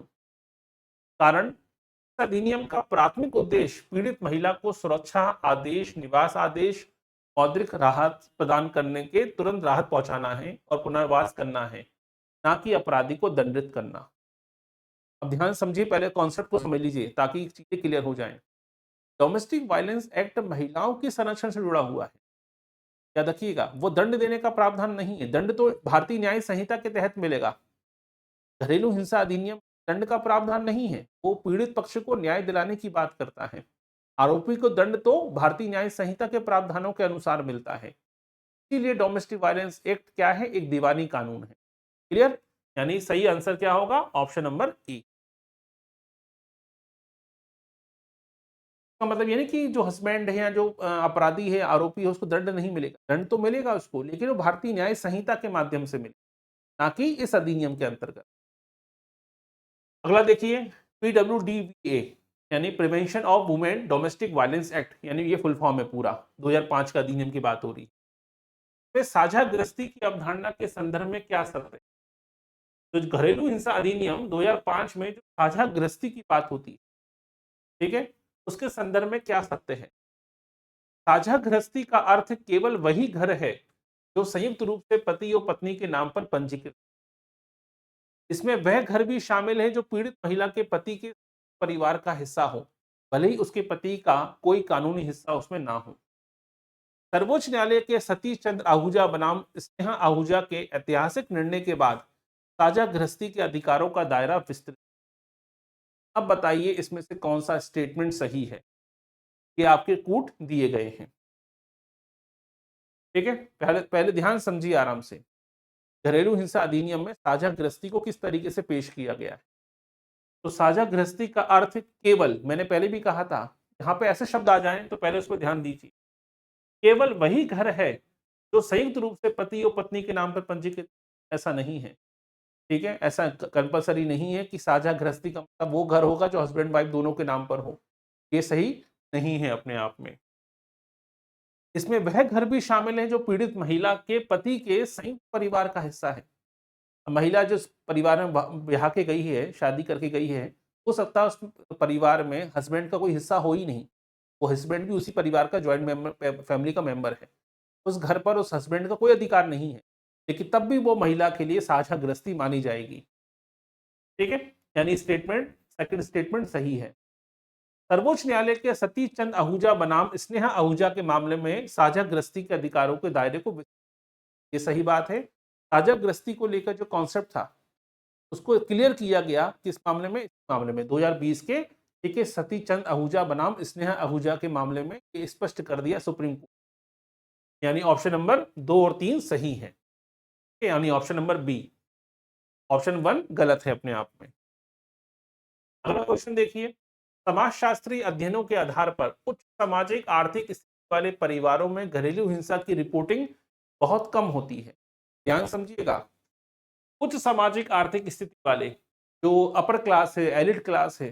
कारण, इस अधिनियम का प्राथमिक उद्देश्य पीड़ित महिला को सुरक्षा आदेश, निवास आदेश, मौद्रिक राहत प्रदान करने के तुरंत राहत पहुंचाना है और पुनर्वास करना है, ना कि अपराधी को दंडित करना। अब ध्यान समझिए, पहले कॉन्सेप्ट को समझ लीजिए ताकि चीजें क्लियर हो जाएं। डोमेस्टिक वायलेंस एक्ट महिलाओं के संरक्षण से जुड़ा हुआ है। याद रखिएगा, वो दंड देने का प्रावधान नहीं है। दंड तो भारतीय न्याय संहिता के तहत मिलेगा। घरेलू हिंसा अधिनियम दंड का प्रावधान नहीं है, वो पीड़ित पक्ष को न्याय दिलाने की बात करता है। आरोपी को दंड तो भारतीय न्याय संहिता के प्रावधानों के अनुसार मिलता है। इसीलिए डोमेस्टिक वायलेंस एक्ट क्या है? एक दीवानी कानून है। क्लियर? यानी सही आंसर क्या होगा? Option number A. का मतलब ये नहीं कि जो हस्बैंड है या जो अपराधी है, आरोपी है, उसको दंड नहीं मिलेगा। दंड तो मिलेगा उसको, लेकिन वो भारतीय न्याय संहिता के माध्यम से मिलेगा, ना कि इस अधिनियम के अंतर्गत। अगला देखिए, PWDVA यानी prevention of women domestic violence act, यानी ये फुल फॉर्म है पूरा। 2005 का अधिनियम की बात हो रही है। साझा गृहस्थी की अवधारणा के संदर्भ में क्या शर्त है? तो घरेलू हिंसा अधिनियम 2005 में जो साझा गृहस्थी की बात होती है, ठीक है, उसके संदर्भ में क्या शर्त है? साझा गृहस्थी का अर्थ केवल वही घर है जो संयुक्त रूप से पति और पत्नी के नाम पर पंजीकृत। इसमें वह घर भी शामिल है जो पीड़ित महिला के पति के परिवार का हिस्सा हो, भले ही उसके पति का कोई कानूनी हिस्सा उसमें ना हो। सर्वोच्च न्यायालय के सतीश चंद्र आहूजा बनाम स्नेहा आहूजा के ऐतिहासिक निर्णय के बाद साझा गृहस्थी के अधिकारों का दायरा विस्तृत। अब बताइए इसमें से कौन सा स्टेटमेंट सही है? कि आपके कूट दिए गए हैं। ठीक है, पहले पहले ध्यान समझिए आराम से। घरेलू हिंसा अधिनियम में साझा गृहस्थी को किस तरीके से पेश किया गया है? तो साझा गृहस्थी का अर्थ केवल, मैंने पहले भी कहा था, यहाँ पे ऐसे शब्द आ जाएं तो पहले उस पर ध्यान दीजिए। केवल वही घर है जो संयुक्त रूप से पति और पत्नी के नाम पर पंजीकृत, ऐसा नहीं है। ठीक है, ऐसा कंपलसरी नहीं है कि साझा गृहस्थी का मतलब वो घर होगा जो हस्बैंड वाइफ दोनों के नाम पर हो। ये सही नहीं है अपने आप में। इसमें वह घर भी शामिल है जो पीड़ित महिला के पति के संयुक्त परिवार का हिस्सा है। महिला जो परिवार में ब्याह के गई है, शादी करके गई है, हो सकता है उस परिवार में हस्बैंड का कोई हिस्सा हो ही नहीं, वो हस्बैंड भी उसी परिवार का ज्वाइंट मेंबर, फैमिली का मेंबर है। उस घर पर उस हस्बैंड का कोई अधिकार नहीं है, लेकिन तब भी वो महिला के लिए साझा गृहस्थी मानी जाएगी। ठीक है, यानी स्टेटमेंट, सेकंड स्टेटमेंट सही है। सर्वोच्च न्यायालय के सतीश चंद्र आहूजा बनाम स्नेहा आहूजा के मामले में साझा गृहस्थी के अधिकारों के दायरे को, ये सही बात है। साझा गृहस्थी को लेकर जो कॉन्सेप्ट था उसको क्लियर किया गया किस मामले में? इस मामले में 2020 के, ठीक है, सतीश चंद्र आहूजा बनाम स्नेहा आहूजा के मामले में ये स्पष्ट कर दिया सुप्रीम कोर्ट। यानी ऑप्शन नंबर 2 और 3 सही है, यानी ऑप्शन नंबर बी। ऑप्शन 1 गलत है अपने आप में। अगला क्वेश्चन देखिए, समाजशास्त्री अध्ययनों के आधार पर उच्च सामाजिक आर्थिक स्थिति वाले परिवारों में घरेलू हिंसा की रिपोर्टिंग बहुत कम होती है। ध्यान समझिएगा, उच्च सामाजिक आर्थिक स्थिति वाले, जो अपर क्लास है, एलिट क्लास है,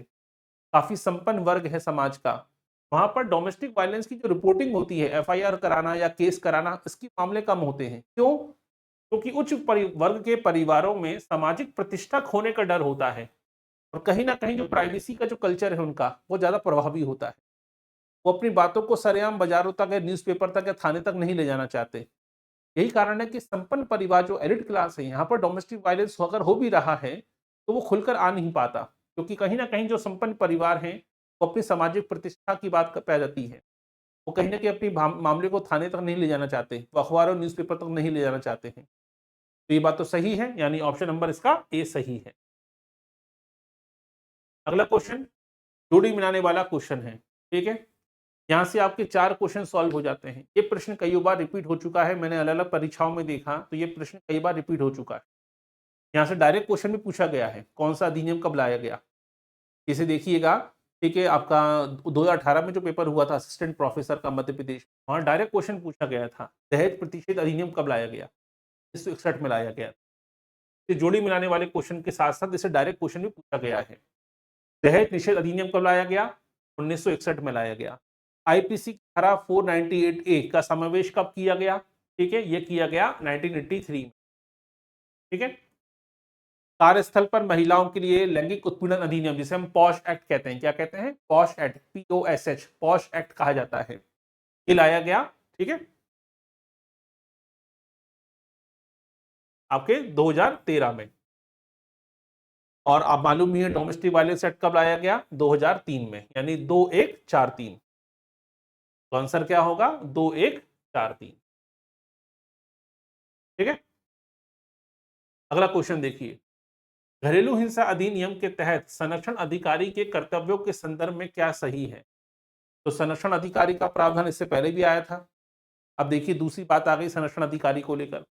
काफी संपन्न वर्ग है समाज का, वहां पर डोमेस्टिक वायलेंस की जो रिपोर्टिंग होती है, एफआईआर कराना या केस कराना, इसके मामले कम होते हैं। क्यों? क्योंकि उच्च वर्ग के परिवारों में सामाजिक प्रतिष्ठा खोने का डर होता है, और कहीं ना कहीं जो प्राइवेसी का जो कल्चर है उनका, वो ज्यादा प्रभावी होता है। वो अपनी बातों को सरेआम बाजारों तक या न्यूज़पेपर तक या थाने तक नहीं ले जाना चाहते। यही कारण है कि संपन्न परिवार, जो एलिट क्लास है, यहाँ पर डोमेस्टिक वायलेंस अगर हो भी रहा है तो वो खुलकर आ नहीं पाता, क्योंकि कहीं ना कहीं जो संपन्न परिवार हैं वो अपनी सामाजिक प्रतिष्ठा की बात पै जाती है। वो कहीं ना कहीं अपनी मामले को थाने तक नहीं ले जाना चाहते, वो अखबार और न्यूज़पेपर तक नहीं ले जाना चाहते हैं। तो ये बात तो सही है, यानी ऑप्शन नंबर इसका ए सही है। अगला क्वेश्चन जोड़ी मिलाने वाला क्वेश्चन है, ठीक है। यहाँ से आपके 4 क्वेश्चन सॉल्व हो जाते हैं। ये प्रश्न कई बार रिपीट हो चुका है, मैंने अलग-अलग परीक्षाओं में देखा, तो ये प्रश्न कई बार रिपीट हो चुका है। यहाँ से डायरेक्ट क्वेश्चन भी पूछा गया है, कौन सा अधिनियम कब लाया गया? इसे देखिएगा, ठीक है, आपका 2018 में जो पेपर हुआ था असिस्टेंट प्रोफेसर का मध्य प्रदेश, वहाँ डायरेक्ट क्वेश्चन पूछा गया था, दहेज प्रतिषेध अधिनियम कब लाया गया? 1961 में लाया गया। ये जोड़ी मिलाने वाले क्वेश्चन के साथ-साथ इसे डायरेक्ट क्वेश्चन भी पूछा गया है। दहेज निषेध अधिनियम कब लाया गया? 1961 में लाया गया। आईपीसी धारा 498 ए का समावेश कब किया गया? ठीक है, ये किया गया 1983 में। ठीक है, कार्यस्थल पर महिलाओं के लिए लैंगिक उत्पीड़न अधिनियम, जिसे हम पॉश एक्ट कहते हैं, क्या कहते हैं? Posh act, POSH, posh act कहा जाता है, ये लाया गया। ठीक है, आपके 2013 में। और आप मालूम ही है डोमेस्टिक वायलेंस एक्ट कब लाया गया? 2003 में, यानी 2143। तो आंसर क्या होगा? 2143। ठीक है, अगला क्वेश्चन देखिए, घरेलू हिंसा अधिनियम के तहत संरक्षण अधिकारी के कर्तव्यों के संदर्भ में क्या सही है? तो संरक्षण अधिकारी का प्रावधान इससे पहले भी आया था। अब देखिए दूसरी बात आ गई संरक्षण अधिकारी को लेकर।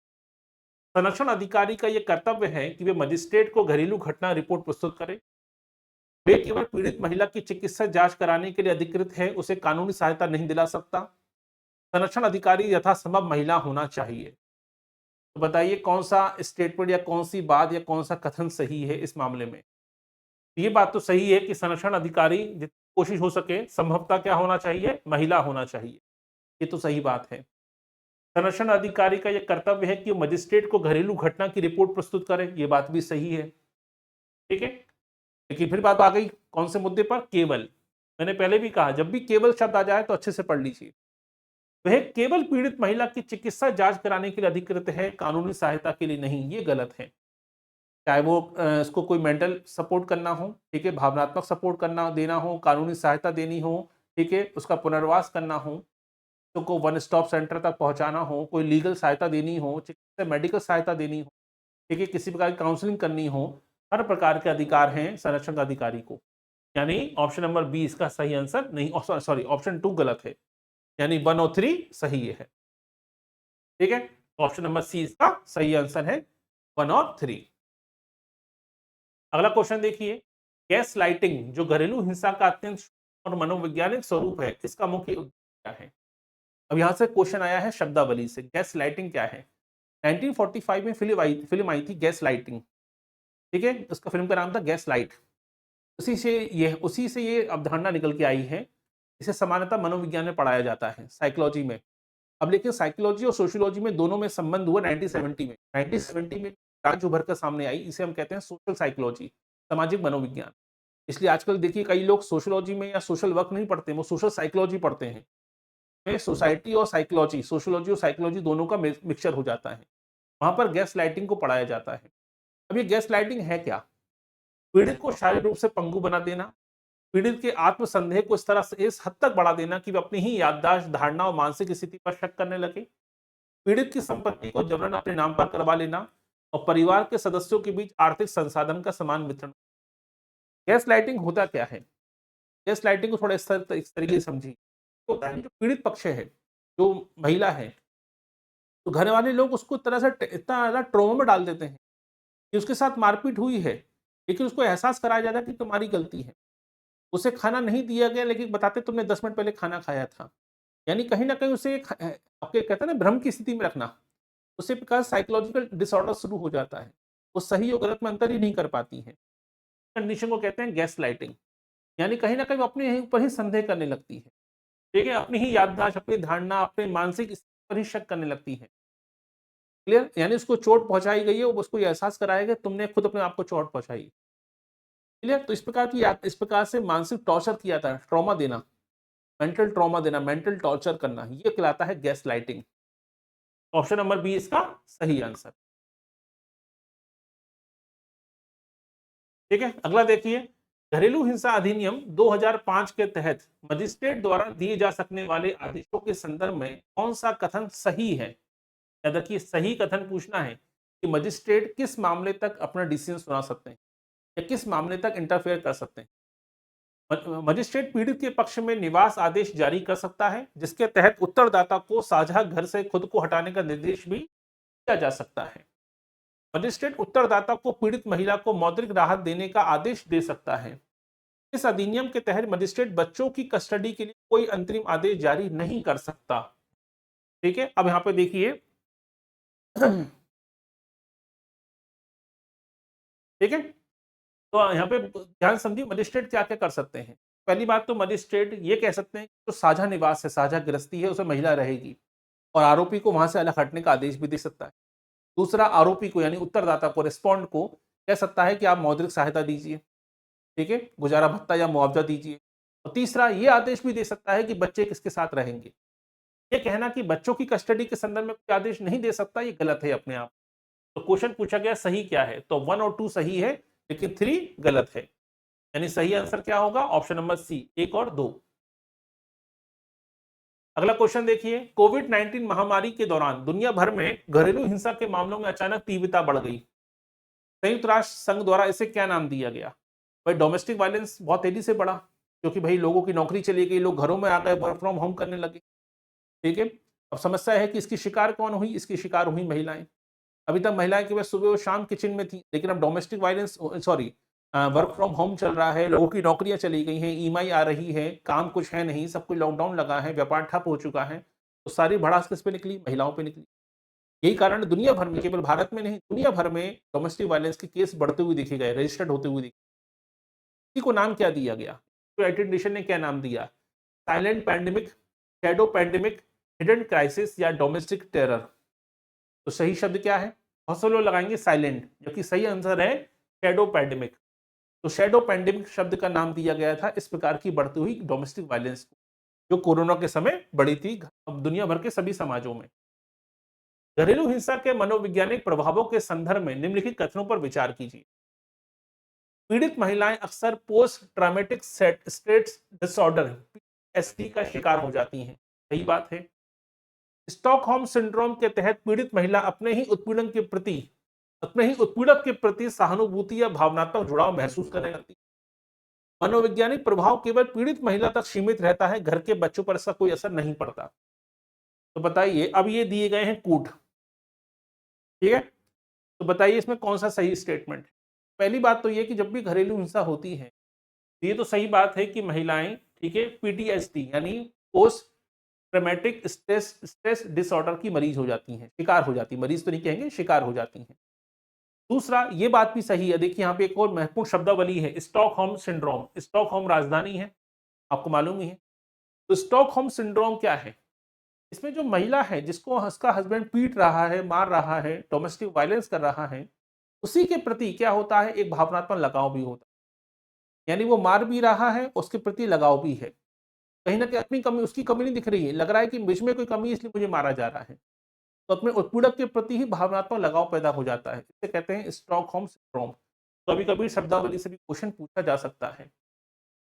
संरक्षण अधिकारी का यह कर्तव्य है कि वे मजिस्ट्रेट को घरेलू घटना रिपोर्ट प्रस्तुत करें। वे केवल पीड़ित महिला की चिकित्सा जांच कराने के लिए अधिकृत है, उसे कानूनी सहायता नहीं दिला सकता। संरक्षण अधिकारी यथासंभव महिला होना चाहिए। तो बताइए कौन सा स्टेटमेंट या कौन सी बात या कौन सा कथन सही है इस मामले में? ये बात तो सही है कि संरक्षण अधिकारी जितनी कोशिश हो सके संभवतः क्या होना चाहिए? महिला होना चाहिए। ये तो सही बात है। संरक्षण अधिकारी का यह कर्तव्य है कि मजिस्ट्रेट को घरेलू घटना की रिपोर्ट प्रस्तुत करे, ये बात भी सही है। ठीक है, लेकिन फिर बात आ गई कौन से मुद्दे पर? केवल। मैंने पहले भी कहा जब भी केवल शब्द आ जाए तो अच्छे से पढ़ लीजिए। वह केवल पीड़ित महिला की चिकित्सा जांच कराने के लिए अधिकृत है, कानूनी सहायता के लिए नहीं, ये गलत है। चाहे वो इसको कोई मेंटल सपोर्ट करना हो, ठीक है, भावनात्मक सपोर्ट करना देना हो, कानूनी सहायता देनी हो, ठीक है, उसका पुनर्वास करना हो, तो को वन स्टॉप सेंटर तक पहुंचाना हो, कोई लीगल सहायता देनी हो, चिकित्सा मेडिकल सहायता देनी हो, ठीक है, किसी प्रकार की काउंसलिंग करनी हो, हर प्रकार के अधिकार हैं संरक्षण अधिकारी को। यानी ऑप्शन नंबर बी इसका सही आंसर नहीं, सॉरी ऑप्शन 2 गलत है, यानी 1 और 3 सही है। ठीक है, ऑप्शन नंबर सी इसका सही आंसर है, 1 और 3। अगला क्वेश्चन देखिए, गैस लाइटिंग जो घरेलू हिंसा का अत्यंत और मनोवैज्ञानिक स्वरूप है, इसका मुख्य उद्देश्य क्या है? अब यहां से क्वेश्चन आया है शब्दावली से, गैस लाइटिंग क्या है? 1945 में फिल्म आई थी गैस लाइटिंग। ठीक है, उसका फिल्म का नाम था गैस लाइट। उसी से ये अवधारणा निकल के आई है। इसे सामान्यतः मनोविज्ञान में पढ़ाया जाता है, साइकोलॉजी में। अब लेकिन साइकोलॉजी और सोशियोलॉजी में दोनों में संबंध हुआ 1970 में। 1970 में ब्रांच उभर कर सामने आई, इसे हम कहते हैं सोशल साइकोलॉजी, सामाजिक मनोविज्ञान। इसलिए आजकल देखिए कई लोग सोशियोलॉजी में या सोशल वर्क नहीं पढ़ते, वो सोशल साइकोलॉजी पढ़ते हैं। सोसाइटी और साइकोलॉजी, सोशियोलॉजी और साइकोलॉजी दोनों का मिक्सचर हो जाता है। वहां पर गैस लाइटिंग को पढ़ाया जाता है। अब ये गैस लाइटिंग है क्या? पीड़ित को शारीरिक रूप से पंगु बना देना, पीड़ित के आत्मसंदेह को इस तरह से इस हद तक बढ़ा देना कि वे अपनी ही याददाश्त, धारणा और मानसिक स्थिति पर शक करने लगे, पीड़ित की संपत्ति को जबरन अपने नाम पर करवा लेना और परिवार के सदस्यों के बीच आर्थिक संसाधन का समान वितरण। गैस लाइटिंग होता क्या है? गैस लाइटिंग को थोड़ा इस तरीके से समझिए। तो जो पीड़ित पक्ष है, जो महिला है, तो घर वाले लोग उसको तरह से इतना ज्यादा ट्रॉमा में डाल देते हैं कि उसके साथ मारपीट हुई है, लेकिन उसको एहसास कराया जाता है कि तुम्हारी गलती है। उसे खाना नहीं दिया गया लेकिन बताते तुमने 10 मिनट पहले खाना खाया था। यानी कहीं न कहीं उसे आपके कहते हैं ना भ्रम की स्थिति में रखना। उसी प्रकार साइकोलॉजिकल डिसऑर्डर शुरू हो जाता है। वो सही और गलत में अंतर ही नहीं कर पाती है। कंडीशन को कहते हैं गैस लाइटिंग। यानी कहीं न कहीं वो अपने ऊपर ही संदेह करने लगती है। ठीक है? अपनी ही याददाश्त, अपनी धारणा, अपने मानसिक स्थिति पर ही शक करने लगती है। क्लियर? यानी उसको चोट पहुँचाई गई है, उसको ये एहसास कराया गया तुमने खुद अपने आप को चोट पहुँचाई। क्लियर? तो इस प्रकार से मानसिक टॉर्चर किया जाता है, ट्रॉमा देना, मेंटल ट्रॉमा देना, मेंटल टॉर्चर करना, ये कहलाता है gaslighting. Option number B इसका सही आंसर। ठीक है, अगला देखिए, घरेलू हिंसा अधिनियम 2005 के तहत मजिस्ट्रेट द्वारा दिए जा सकने वाले आदेशों के संदर्भ में कौन सा कथन सही है? याद रखिए, सही कथन पूछना है कि मजिस्ट्रेट किस मामले तक अपना डिसीजन सुना सकते हैं या किस मामले तक इंटरफेयर कर सकते हैं। मजिस्ट्रेट पीड़ित के पक्ष में निवास आदेश जारी कर सकता है, जिसके तहत उत्तरदाता को साझा घर से खुद को हटाने का निर्देश भी दिया जा सकता है। मजिस्ट्रेट उत्तरदाता को पीड़ित महिला को मौद्रिक राहत देने का आदेश दे सकता है। इस अधिनियम के तहत मजिस्ट्रेट बच्चों की कस्टडी के लिए कोई अंतरिम आदेश जारी नहीं कर सकता। ठीक है, अब यहां पे देखिए ठीक है, तो यहाँ पे ध्यान समझिए मजिस्ट्रेट क्या क्या कर सकते हैं। पहली बात तो मजिस्ट्रेट ये कह सकते हैं कि जो साझा निवास है, साझा गृहस्थी है, उसमें महिला रहेगी और आरोपी को वहां से अलग हटने का आदेश भी दे सकता है। दूसरा, आरोपी को यानी उत्तरदाता को, रिस्पॉन्ड को कह सकता है कि आप मौद्रिक सहायता दीजिए, ठीक है, गुजारा भत्ता या मुआवजा दीजिए। और तीसरा, ये आदेश भी दे सकता है कि बच्चे किसके साथ रहेंगे। ये कहना कि बच्चों की कस्टडी के संदर्भ में कोई आदेश नहीं दे सकता, ये गलत है अपने आप। तो क्वेश्चन पूछा गया सही क्या है, तो 1 और 2 सही है लेकिन 3 गलत है। यानी सही आंसर क्या होगा? ऑप्शन नंबर सी, 1 और 2। अगला क्वेश्चन देखिए, कोविड-19 महामारी के दौरान दुनिया भर में घरेलू हिंसा के मामलों में अचानक तीव्रता बढ़ गई। संयुक्त राष्ट्र संघ द्वारा इसे क्या नाम दिया गया? भाई, डोमेस्टिक वायलेंस बहुत तेजी से बढ़ा क्योंकि भाई लोगों की नौकरी चली गई, लोग घरों में आ गए, वर्क फ्रॉम होम करने लगे। ठीक है, अब समस्या है कि इसकी शिकार कौन हुई? इसकी शिकार हुई महिलाएं। अभी तक महिलाएं केवल सुबह और शाम किचन में थी, लेकिन अब domestic violence, sorry, work from home चल रहा है, लोगों की नौकरियां चली गई हैं, ईएमआई आ रही है, काम कुछ है नहीं, सब कुछ लॉकडाउन लगा है, व्यापार ठप हो चुका है, तो सारी भड़ास किस पे निकली? महिलाओं पे निकली। यही कारण दुनिया भर में, केवल भारत में नहीं, दुनिया भर में डोमेस्टिक वायलेंस के केस बढ़ते हुए देखे गए, रजिस्टर्ड होते हुए देखे। इसी को नाम क्या दिया गया? यूनाइटेड नेशन ने क्या नाम दिया? Silent pandemic, shadow pandemic, hidden crisis या डोमेस्टिक टेरर। तो सही शब्द क्या है? बहुत से लोग लगाएंगे साइलेंट, जबकि सही आंसर है शैडो पैंडेमिक। तो शैडो पैंडेमिक शब्द का नाम दिया गया था इस प्रकार की बढ़ती हुई डोमेस्टिक वायलेंस को, जो कोरोना के समय बढ़ी थी दुनिया भर के सभी समाजों में। घरेलू हिंसा के मनोवैज्ञानिक प्रभावों के संदर्भ में निम्नलिखित कथनों पर विचार कीजिए। पीड़ित महिलाएं अक्सर post traumatic stress disorder PTSD का शिकार हो जाती हैं। सही बात है। स्टॉकहोम सिंड्रोम के तहत पीड़ित महिला अपने ही उत्पीड़क के प्रति सहानुभूति या भावनात्मक जुड़ाव महसूस करने लगती है। मनोवैज्ञानिक प्रभाव केवल पीड़ित महिला तक सीमित रहता है, घर के बच्चों पर इसका कोई असर नहीं पड़ता। तो बताइए, अब ये दिए गए हैं कूट, ठीक है, तो बताइए इसमें कौन सा सही स्टेटमेंट है? पहली बात तो ये कि जब भी घरेलू हिंसा होती है, ये तो सही बात है कि महिलाएं, ठीक है, पीटीएसडी यानी पोस्ट ट्रॉमेटिक स्ट्रेस डिसऑर्डर की मरीज हो जाती हैं, शिकार हो जाती हैं, मरीज तो नहीं कहेंगे, शिकार हो जाती हैं। दूसरा, ये बात भी सही है, देखिए यहाँ पे एक और महत्वपूर्ण शब्दावली है, स्टॉकहोम सिंड्रोम। स्टॉकहोम राजधानी है, आपको मालूम ही है। तो स्टॉकहोम सिंड्रोम क्या है? इसमें जो महिला है, जिसको उसका हस्बैंड पीट रहा है, मार रहा है, डोमेस्टिक वायलेंस कर रहा है, उसी के प्रति क्या होता है? एक भावनात्मक लगाव भी होता है। यानी वो मार भी रहा है, उसके प्रति लगाव भी है। कहीं ना कहीं अपनी कमी, उसकी कमी नहीं दिख रही है, लग रहा है कि मुझ में कोई कमी है इसलिए मुझे मारा जा रहा है, तो अपने उत्पीड़क के प्रति ही भावनात्मक लगाव पैदा हो जाता है। इसे कहते हैं स्टॉकहोम सिंड्रोम। कभी कभी शब्दावली से भी क्वेश्चन पूछा जा सकता है।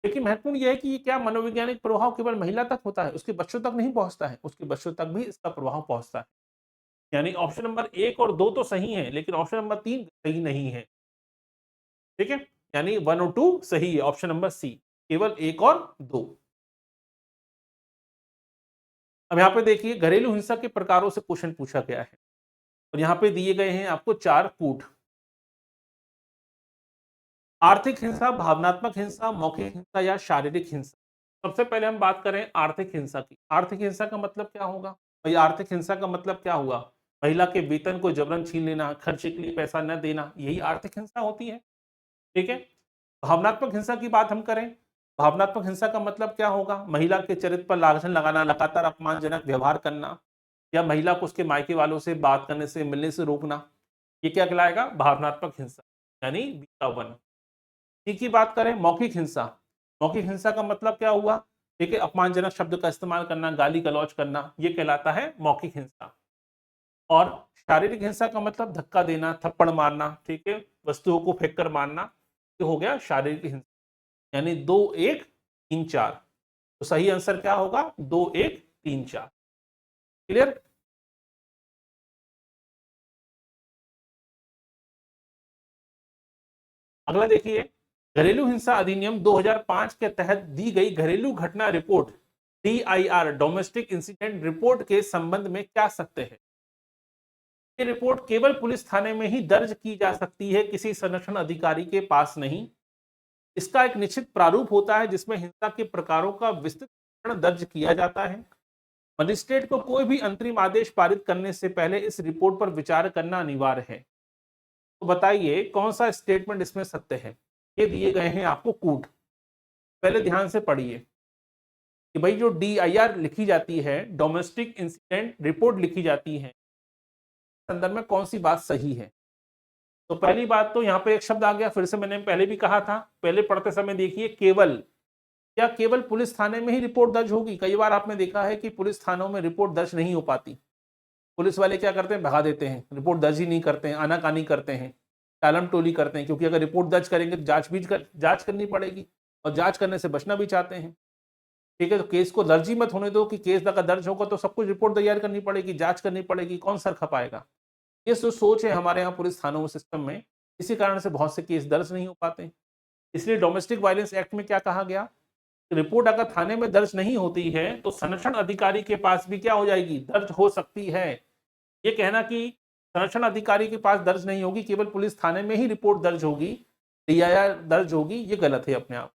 लेकिन महत्वपूर्ण यह है कि ये क्या मनोवैज्ञानिक प्रभाव केवल महिला तक होता है, उसके बच्चों तक नहीं पहुंचता है, उसके बच्चों तक भी इसका प्रभाव पहुंचता है। यानी ऑप्शन नंबर 1 और 2 तो सही है, लेकिन ऑप्शन नंबर 3 सही नहीं है। ठीक है, यानी 1 और 2 सही है, ऑप्शन नंबर सी, केवल 1 और 2। अब यहाँ पे देखिए, घरेलू हिंसा के प्रकारों से क्वेश्चन पूछा गया है और यहाँ पे दिए गए हैं आपको 4 कूट। आर्थिक हिंसा, भावनात्मक हिंसा, मौखिक हिंसा या शारीरिक हिंसा। सबसे पहले हम बात करें आर्थिक हिंसा की। आर्थिक हिंसा का मतलब क्या होगा? भाई, आर्थिक हिंसा का मतलब क्या हुआ? महिला के वेतन को जबरन छीन लेना, खर्चे के लिए पैसा न देना, यही आर्थिक हिंसा होती है। ठीक है। भावनात्मक हिंसा की बात हम करें, भावनात्मक हिंसा का मतलब क्या होगा? महिला के चरित्र पर लांछन लगाना, लगातार अपमानजनक व्यवहार करना, या महिला को उसके मायके वालों से बात करने से, मिलने से रोकना, ये क्या कहलाएगा? भावनात्मक हिंसा, यानी बीता। की बात करें मौखिक हिंसा, मौखिक हिंसा का मतलब क्या हुआ? ठीक है, अपमानजनक शब्द का इस्तेमाल करना, गाली गलौज करना, ये कहलाता है मौखिक हिंसा। और शारीरिक हिंसा का मतलब धक्का देना, थप्पड़ मारना, ठीक है, वस्तुओं को फेंक कर मारना, ये हो गया शारीरिक हिंसा। यानी 2 1 3 4। तो सही आंसर क्या होगा? 2 1 3 4। क्लियर? अगला देखिए, घरेलू हिंसा अधिनियम 2005 के तहत दी गई घरेलू घटना report DIR domestic incident report के संबंध में क्या सत्य है? ये रिपोर्ट केवल पुलिस थाने में ही दर्ज की जा सकती है, किसी संरक्षण अधिकारी के पास नहीं। इसका एक निश्चित प्रारूप होता है जिसमें हिंसा के प्रकारों का विस्तृत विवरण दर्ज किया जाता है। मजिस्ट्रेट को कोई भी अंतरिम आदेश पारित करने से पहले इस रिपोर्ट पर विचार करना अनिवार्य है। तो बताइए कौन सा स्टेटमेंट इसमें सत्य है? ये दिए गए हैं आपको कूट। पहले ध्यान से पढ़िए कि भाई जो DIR लिखी जाती है, डोमेस्टिक इंसिडेंट रिपोर्ट लिखी जाती है, संदर्भ में कौन सी बात सही है? तो पहली बात तो यहाँ पे एक शब्द आ गया, फिर से मैंने पहले भी कहा था, पहले पढ़ते समय देखिए, केवल। क्या केवल पुलिस थाने में ही रिपोर्ट दर्ज होगी? कई बार आपने देखा है कि पुलिस थानों में रिपोर्ट दर्ज नहीं हो पाती। पुलिस वाले क्या करते हैं? भगा देते हैं, रिपोर्ट दर्ज ही नहीं करते हैं, आनाकानी करते हैं, टालम टोली करते हैं, क्योंकि अगर रिपोर्ट दर्ज करेंगे तो जांच करनी पड़ेगी और जांच करने से बचना भी चाहते हैं। ठीक है, तो केस को दर्ज ही मत होने दो कि केस अगर दर्ज होगा तो सब कुछ रिपोर्ट तैयार करनी पड़ेगी, जांच करनी पड़ेगी, कौन सर खपाएगा? ये सोच है हमारे यहाँ पुलिस थानों सिस्टम में। इसी कारण से बहुत से केस दर्ज नहीं हो पाते। इसलिए डोमेस्टिक वायलेंस एक्ट में क्या कहा गया? रिपोर्ट अगर थाने में दर्ज नहीं होती है तो संरक्षण अधिकारी के पास भी क्या हो जाएगी? दर्ज हो सकती है। ये कहना कि संरक्षण अधिकारी के पास दर्ज नहीं होगी, केवल पुलिस थाने में ही रिपोर्ट दर्ज होगी, DIR दर्ज होगी, ये गलत है अपने आप।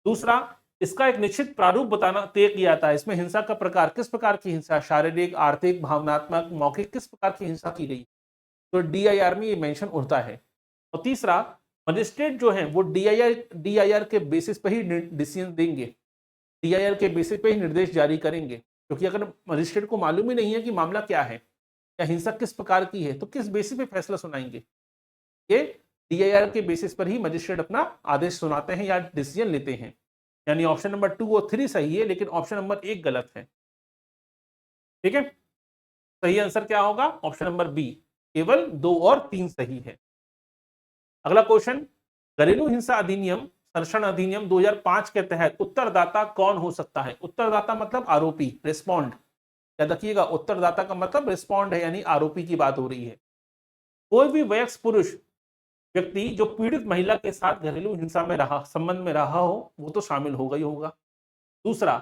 दूसरा, इसका एक निश्चित प्रारूप बताना तय किया जाता है। इसमें हिंसा का प्रकार, किस प्रकार की हिंसा, शारीरिक, आर्थिक, भावनात्मक, मौखिक, किस प्रकार की हिंसा की गई, तो DIR में ये मेंशन होता है। और तीसरा, मजिस्ट्रेट जो है वो DIR के बेसिस पर ही डिसीजन देंगे, DIR के बेसिस पे ही निर्देश जारी करेंगे। क्योंकि अगर मजिस्ट्रेट को मालूम ही नहीं है कि मामला क्या है या हिंसा किस प्रकार की है, तो किस बेसिस पे फैसला सुनाएंगे? ये DIR के बेसिस पर ही मजिस्ट्रेट अपना आदेश सुनाते हैं या डिसीजन लेते हैं। यानी ऑप्शन नंबर 2 और 3 सही है, लेकिन ऑप्शन नंबर 1 गलत है। ठीक है, सही आंसर क्या होगा? ऑप्शन नंबर बी, केवल 2 और 3 सही है। अगला क्वेश्चन, घरेलू हिंसा अधिनियम संरक्षण अधिनियम 2005 के तहत उत्तरदाता कौन हो सकता है? उत्तरदाता मतलब आरोपी, रिस्पॉन्ड। याद रखिएगा, उत्तरदाता का मतलब रिस्पॉन्ड है, यानी आरोपी की बात हो रही है। कोई भी वयस्क पुरुष व्यक्ति जो पीड़ित महिला के साथ घरेलू हिंसा में रहा, संबंध में रहा हो, वो तो शामिल होगा ही होगा। दूसरा,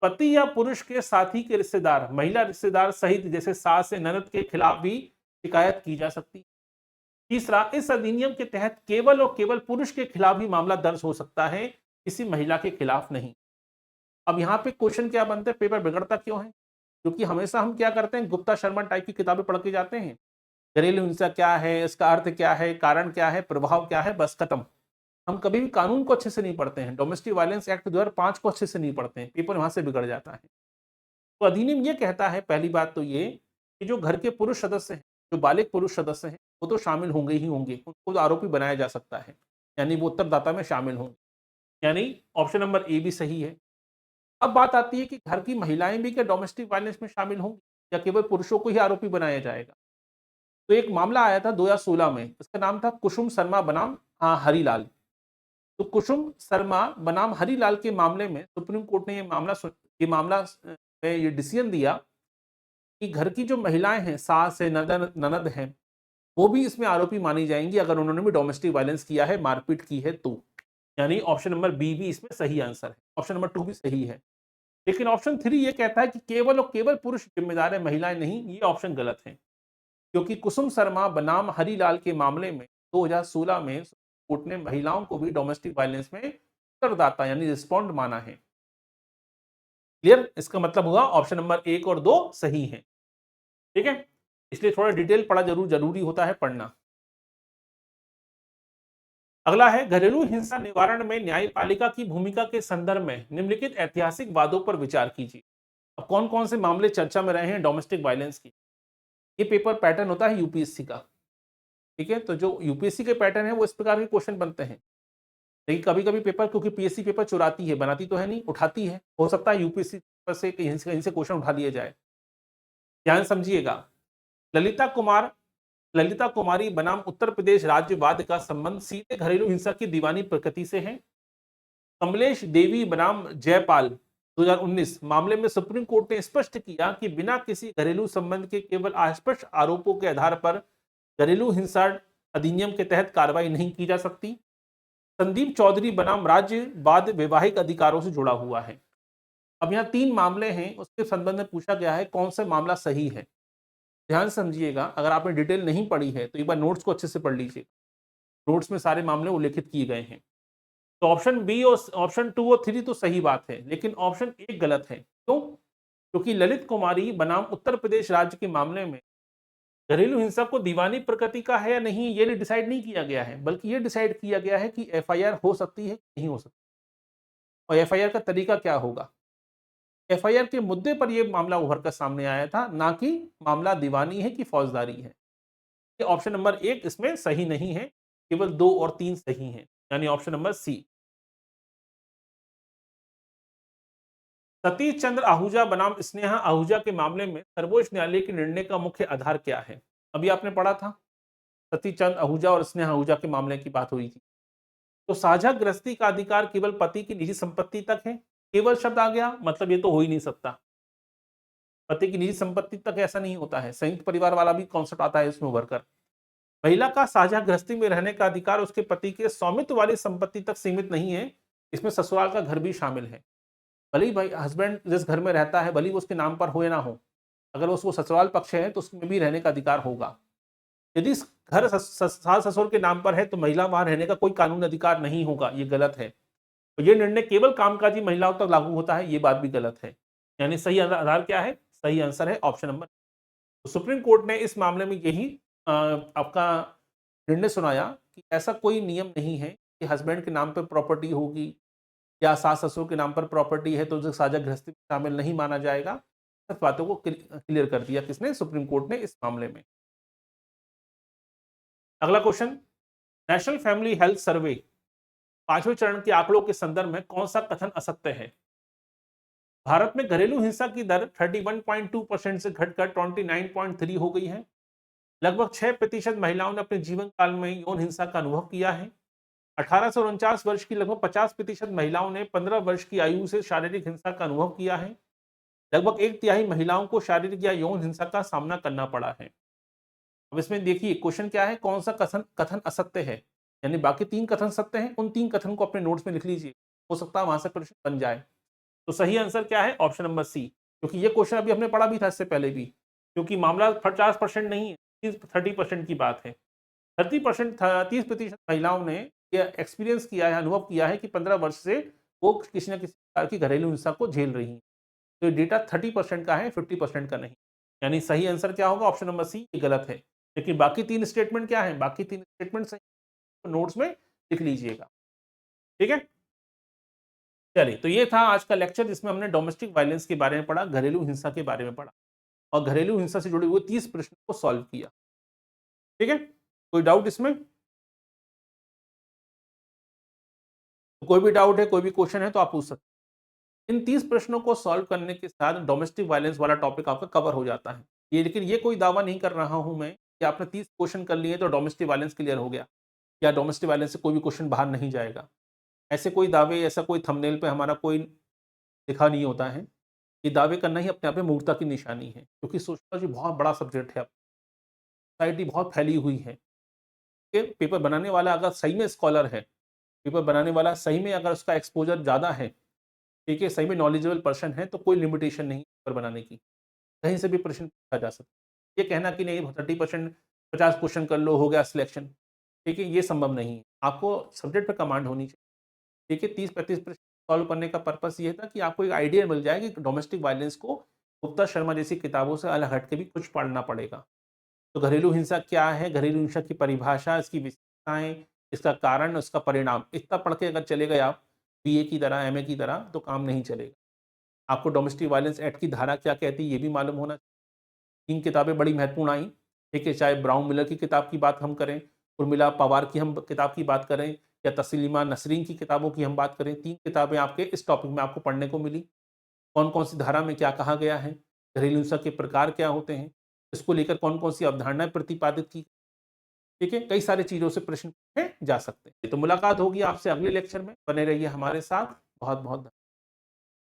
पति या पुरुष के साथी के रिश्तेदार, महिला रिश्तेदार सहित जैसे सास या ननद के खिलाफ भी शिकायत की जा सकती है। तीसरा, इस अधिनियम के तहत केवल और केवल पुरुष के खिलाफ ही मामला दर्ज हो सकता है, किसी महिला के खिलाफ नहीं। अब यहाँ पे क्वेश्चन क्या बनता है, पेपर बिगड़ता क्यों है? क्योंकि हमेशा हम क्या करते हैं, गुप्ता शर्मा टाइप की किताबें पढ़ के जाते हैं। घरेलू हिंसा क्या है, इसका अर्थ क्या है, कारण क्या है, प्रभाव क्या है, बस खत्म। हम कभी भी कानून को अच्छे से नहीं पढ़ते हैं। डोमेस्टिक वायलेंस एक्ट 2005 को अच्छे से नहीं पढ़ते हैं, पेपर वहां से बिगड़ जाता है। तो अधिनियम ये कहता है, पहली बात तो ये कि जो घर के पुरुष सदस्य हैं, जो बालिग पुरुष सदस्य हैं, वो तो शामिल होंगे ही होंगे, उनको तो आरोपी बनाया जा सकता है, यानी वो उत्तरदाता में शामिल होंगे। यानी ऑप्शन नंबर ए भी सही है। अब बात आती है कि घर की महिलाएं भी क्या डोमेस्टिक वायलेंस में शामिल होंगी या केवल पुरुषों को ही आरोपी बनाया जाएगा? तो एक मामला आया था 2016 में, इसका नाम था कुसुम शर्मा बनाम हरिलाल। तो कुसुम शर्मा बनाम हरिलाल के मामले में सुप्रीम कोर्ट ने ये डिसीजन दिया कि घर की जो महिलाएं हैं, सास है, ननद है, वो भी इसमें आरोपी मानी जाएंगी अगर उन्होंने भी डोमेस्टिक वायलेंस किया है, मारपीट की है तो। यानी ऑप्शन नंबर बी भी इसमें सही आंसर है, ऑप्शन नंबर 2 भी सही है। लेकिन ऑप्शन 3 ये कहता है कि केवल और केवल पुरुष जिम्मेदार है, महिलाएं नहीं, ये ऑप्शन गलत है। क्योंकि कुसुम शर्मा बनाम हरिलाल के मामले में 2016 में कोर्ट ने महिलाओं को भी डोमेस्टिक वायलेंस में उत्तरदाता यानी रिस्पॉन्ड माना है। क्लियर? इसका मतलब हुआ ऑप्शन नंबर 1 और 2 सही है। ठीक है, इसलिए थोड़ा डिटेल पढ़ा जरूरी होता है पढ़ना। अगला है, घरेलू हिंसा निवारण में न्यायपालिका की भूमिका के संदर्भ में निम्नलिखित ऐतिहासिक वादों पर विचार कीजिए। अब कौन कौन से मामले चर्चा में रहे हैं डोमेस्टिक वायलेंस की? ये पेपर पैटर्न होता है यूपीएससी का। ठीक है, तो जो यूपीएससी के पैटर्न है वो इस प्रकार के क्वेश्चन बनते हैं। लेकिन कभी कभी पेपर, क्योंकि पीएससी पेपर चुराती है, बनाती तो है नहीं, उठाती है, हो सकता है यूपीएससी पेपर से कहीं से क्वेश्चन उठा लिए जाए। ध्यान समझिएगा, ललिता कुमार ललिता कुमारी बनाम उत्तर प्रदेश राज्यवाद का संबंध सीधे घरेलू हिंसा की दीवानी प्रकृति से है। कमलेश देवी बनाम जयपाल 2019 मामले में सुप्रीम कोर्ट ने स्पष्ट किया कि बिना किसी घरेलू संबंध के केवल अस्पष्ट आरोपों के आधार पर घरेलू हिंसा अधिनियम के तहत कार्रवाई नहीं की जा सकती। संदीप चौधरी बनाम राज्य बाद वैवाहिक अधिकारों से जुड़ा हुआ है। अब यहाँ 3 मामले हैं, उसके संबंध में पूछा गया है कौन सा मामला सही है। ध्यान समझिएगा, अगर आपने डिटेल नहीं पढ़ी है तो एक बार नोट्स को अच्छे से पढ़ लीजिए। नोट्स में सारे मामले उल्लेखित किए गए हैं। तो ऑप्शन बी और ऑप्शन 2 और 3 तो सही बात है, लेकिन ऑप्शन 1 गलत है। क्यों? क्योंकि ललित कुमारी बनाम उत्तर प्रदेश राज्य के मामले में घरेलू हिंसा को दीवानी प्रकृति का है या नहीं, ये डिसाइड नहीं किया गया है, बल्कि ये डिसाइड किया गया है कि एफआईआर हो सकती है कि नहीं हो सकती, और एफआईआर का तरीका क्या होगा। एफआईआर के मुद्दे पर यह मामला उभर कर सामने आया था, ना कि मामला दीवानी है कि फौजदारी है। ये ऑप्शन नंबर 1 इसमें सही नहीं है, केवल 2 और 3 सही हैं, यानी option number C. Satish Chandra Ahuja बनाम स्नेहा आहूजा के मामले में सर्वोच्च न्यायालय के निर्णय का मुख्य आधार क्या है? अभी आपने पढ़ा था, सतीश चंद्र आहूजा और स्नेहा आहूजा के मामले की बात हुई थी। तो साझा गृहस्थी का अधिकार केवल पति की निजी संपत्ति तक है। केवल शब्द आ गया, मतलब ये तो हो ही नहीं सकता। पति की निजी संपत्ति तक ऐसा नहीं होता है, संयुक्त परिवार वाला भी कॉन्सेप्ट आता है इसमें उभरकर। महिला का साझा गृहस्थी में रहने का अधिकार उसके पति के स्वामित्व वाली संपत्ति तक सीमित नहीं है, इसमें ससुराल का घर भी शामिल है। भले ही भाई हस्बैंड जिस घर में रहता है, भले ही वो उसके नाम पर हो या ना हो, अगर उसको ससुराल पक्ष है तो उसमें भी रहने का अधिकार होगा। यदि घर सास ससुर के नाम पर है तो महिला वहां रहने का कोई कानूनी अधिकार नहीं होगा, ये गलत है। तो ये निर्णय केवल कामकाजी महिलाओं तक लागू होता है, ये बात भी गलत है। यानी सही आधार क्या है? सही आंसर है ऑप्शन नंबर। तो सुप्रीम कोर्ट ने इस मामले में यही आपका निर्णय सुनाया कि ऐसा कोई नियम नहीं है कि हस्बैंड के नाम पर प्रॉपर्टी होगी या सास ससुर के नाम पर प्रॉपर्टी है तो उसे साझा गृहस्थी में शामिल नहीं माना जाएगा। सब बातों को क्लियर कर दिया किसने? सुप्रीम कोर्ट ने इस मामले में। अगला question, national family health survey 5वें चरण के आंकड़ों के संदर्भ में कौन सा कथन असत्य है? भारत में घरेलू हिंसा की दर 31.2% से घटकर 29.3 हो गई है। लगभग 6% महिलाओं ने अपने जीवन काल में यौन हिंसा का अनुभव किया है। 18 से 49 वर्ष की लगभग 50% महिलाओं ने 15 वर्ष की आयु से शारीरिक हिंसा का अनुभव किया है। लगभग 1/3 महिलाओं को शारीरिक या यौन हिंसा का सामना करना पड़ा है। अब इसमें देखिए क्वेश्चन क्या है, कौन सा कथन कथन असत्य है, यानी बाकी 3 कथन सत्य हैं, उन 3 कथन को अपने नोट्स में लिख लीजिए, हो सकता है वहां से प्रश्न बन जाए। तो सही आंसर क्या है? ऑप्शन नंबर सी, क्योंकि ये क्वेश्चन अभी हमने पढ़ा भी था इससे पहले भी, क्योंकि मामला 50% नहीं है, 30% की बात है। 30% महिलाओं ने यह एक्सपीरियंस किया है, अनुभव किया है कि 15 वर्ष से वो किसी न किसी प्रकार की घरेलू हिंसा को झेल रही हैं। तो ये डेटा 30% का है, 50% का नहीं। यानी सही आंसर क्या होगा? ऑप्शन नंबर सी, ये गलत है। लेकिन बाकी 3 स्टेटमेंट क्या है? बाकी 3 स्टेटमेंट सही, तो नोट्स में लिख लीजिएगा। ठीक है, चलिए, तो ये था आज का लेक्चर जिसमें हमने डोमेस्टिक वायलेंस के बारे में पढ़ा, घरेलू हिंसा के बारे में पढ़ा और घरेलू हिंसा से जुड़े हुए 30 प्रश्न को सॉल्व किया। ठीक है, कोई डाउट इसमें? तो कोई भी डाउट है, कोई भी क्वेश्चन है तो आप पूछ सकते हैं। इन 30 प्रश्नों को सॉल्व करने के साथ डोमेस्टिक वायलेंस वाला टॉपिक आपका कवर हो जाता है। ये लेकिन ये कोई दावा नहीं कर रहा हूं मैं कि आपने 30 क्वेश्चन कर लिए तो डोमेस्टिक वायलेंस क्लियर हो गया या डोमेस्टिक वायलेंस से कोई भी क्वेश्चन बाहर नहीं जाएगा। ऐसे कोई दावे, ऐसा कोई थंबनेल पे हमारा कोई लिखा नहीं होता है। ये दावे करना ही अपने आप में मूर्खता की निशानी है, क्योंकि सोशोलॉजी बहुत बड़ा सब्जेक्ट है, सोसाइटी बहुत फैली हुई है। कि पेपर बनाने वाला अगर सही में स्कॉलर है, पेपर बनाने वाला सही में अगर उसका एक्सपोजर ज़्यादा है, ठीक है, सही में नॉलेजेबल पर्सन है, तो कोई लिमिटेशन नहीं पेपर बनाने की, कहीं से भी प्रश्न पूछा जा सकता है। ये कहना कि नहीं 30% 50 क्वेश्चन कर लो हो गया सिलेक्शन, ठीक है, ये संभव नहीं है। आपको सब्जेक्ट पे कमांड होनी चाहिए। देखिए 30-35 प्रश्न सॉल्व करने का पर्पस ये था कि आपको एक आइडिया मिल जाए कि डोमेस्टिक वायलेंस को गुप्ता शर्मा जैसी किताबों से अलग हट के भी कुछ पढ़ना पड़ेगा। तो घरेलू हिंसा क्या है, घरेलू हिंसा की परिभाषा, इसकी विशेषताएं, इसका कारण, उसका परिणाम, इतना पढ़ के अगर चले गए आप बीए की तरह, एमए की तरह, तो काम नहीं चलेगा। आपको डोमेस्टिक वायलेंस एक्ट की धारा क्या कहती है ये भी मालूम होना चाहिए। 3 किताबें बड़ी महत्वपूर्ण आई, ठीक है, चाहे ब्राउन मिलर की किताब की बात हम करें, उर्मिला पवार की हम किताब की बात करें, या तस्लीमा नसरीन की किताबों की हम बात करें, 3 किताबें आपके इस टॉपिक में आपको पढ़ने को मिली। कौन कौन सी धारा में क्या कहा गया है, घरेलू हिंसा के प्रकार क्या होते हैं, इसको लेकर कौन कौन सी अवधारणाएं प्रतिपादित की, ठीक है, कई सारी चीजों से प्रश्न पूछे जा सकते हैं। तो मुलाकात होगी आपसे अगले लेक्चर में, बने रहिए हमारे साथ। बहुत बहुत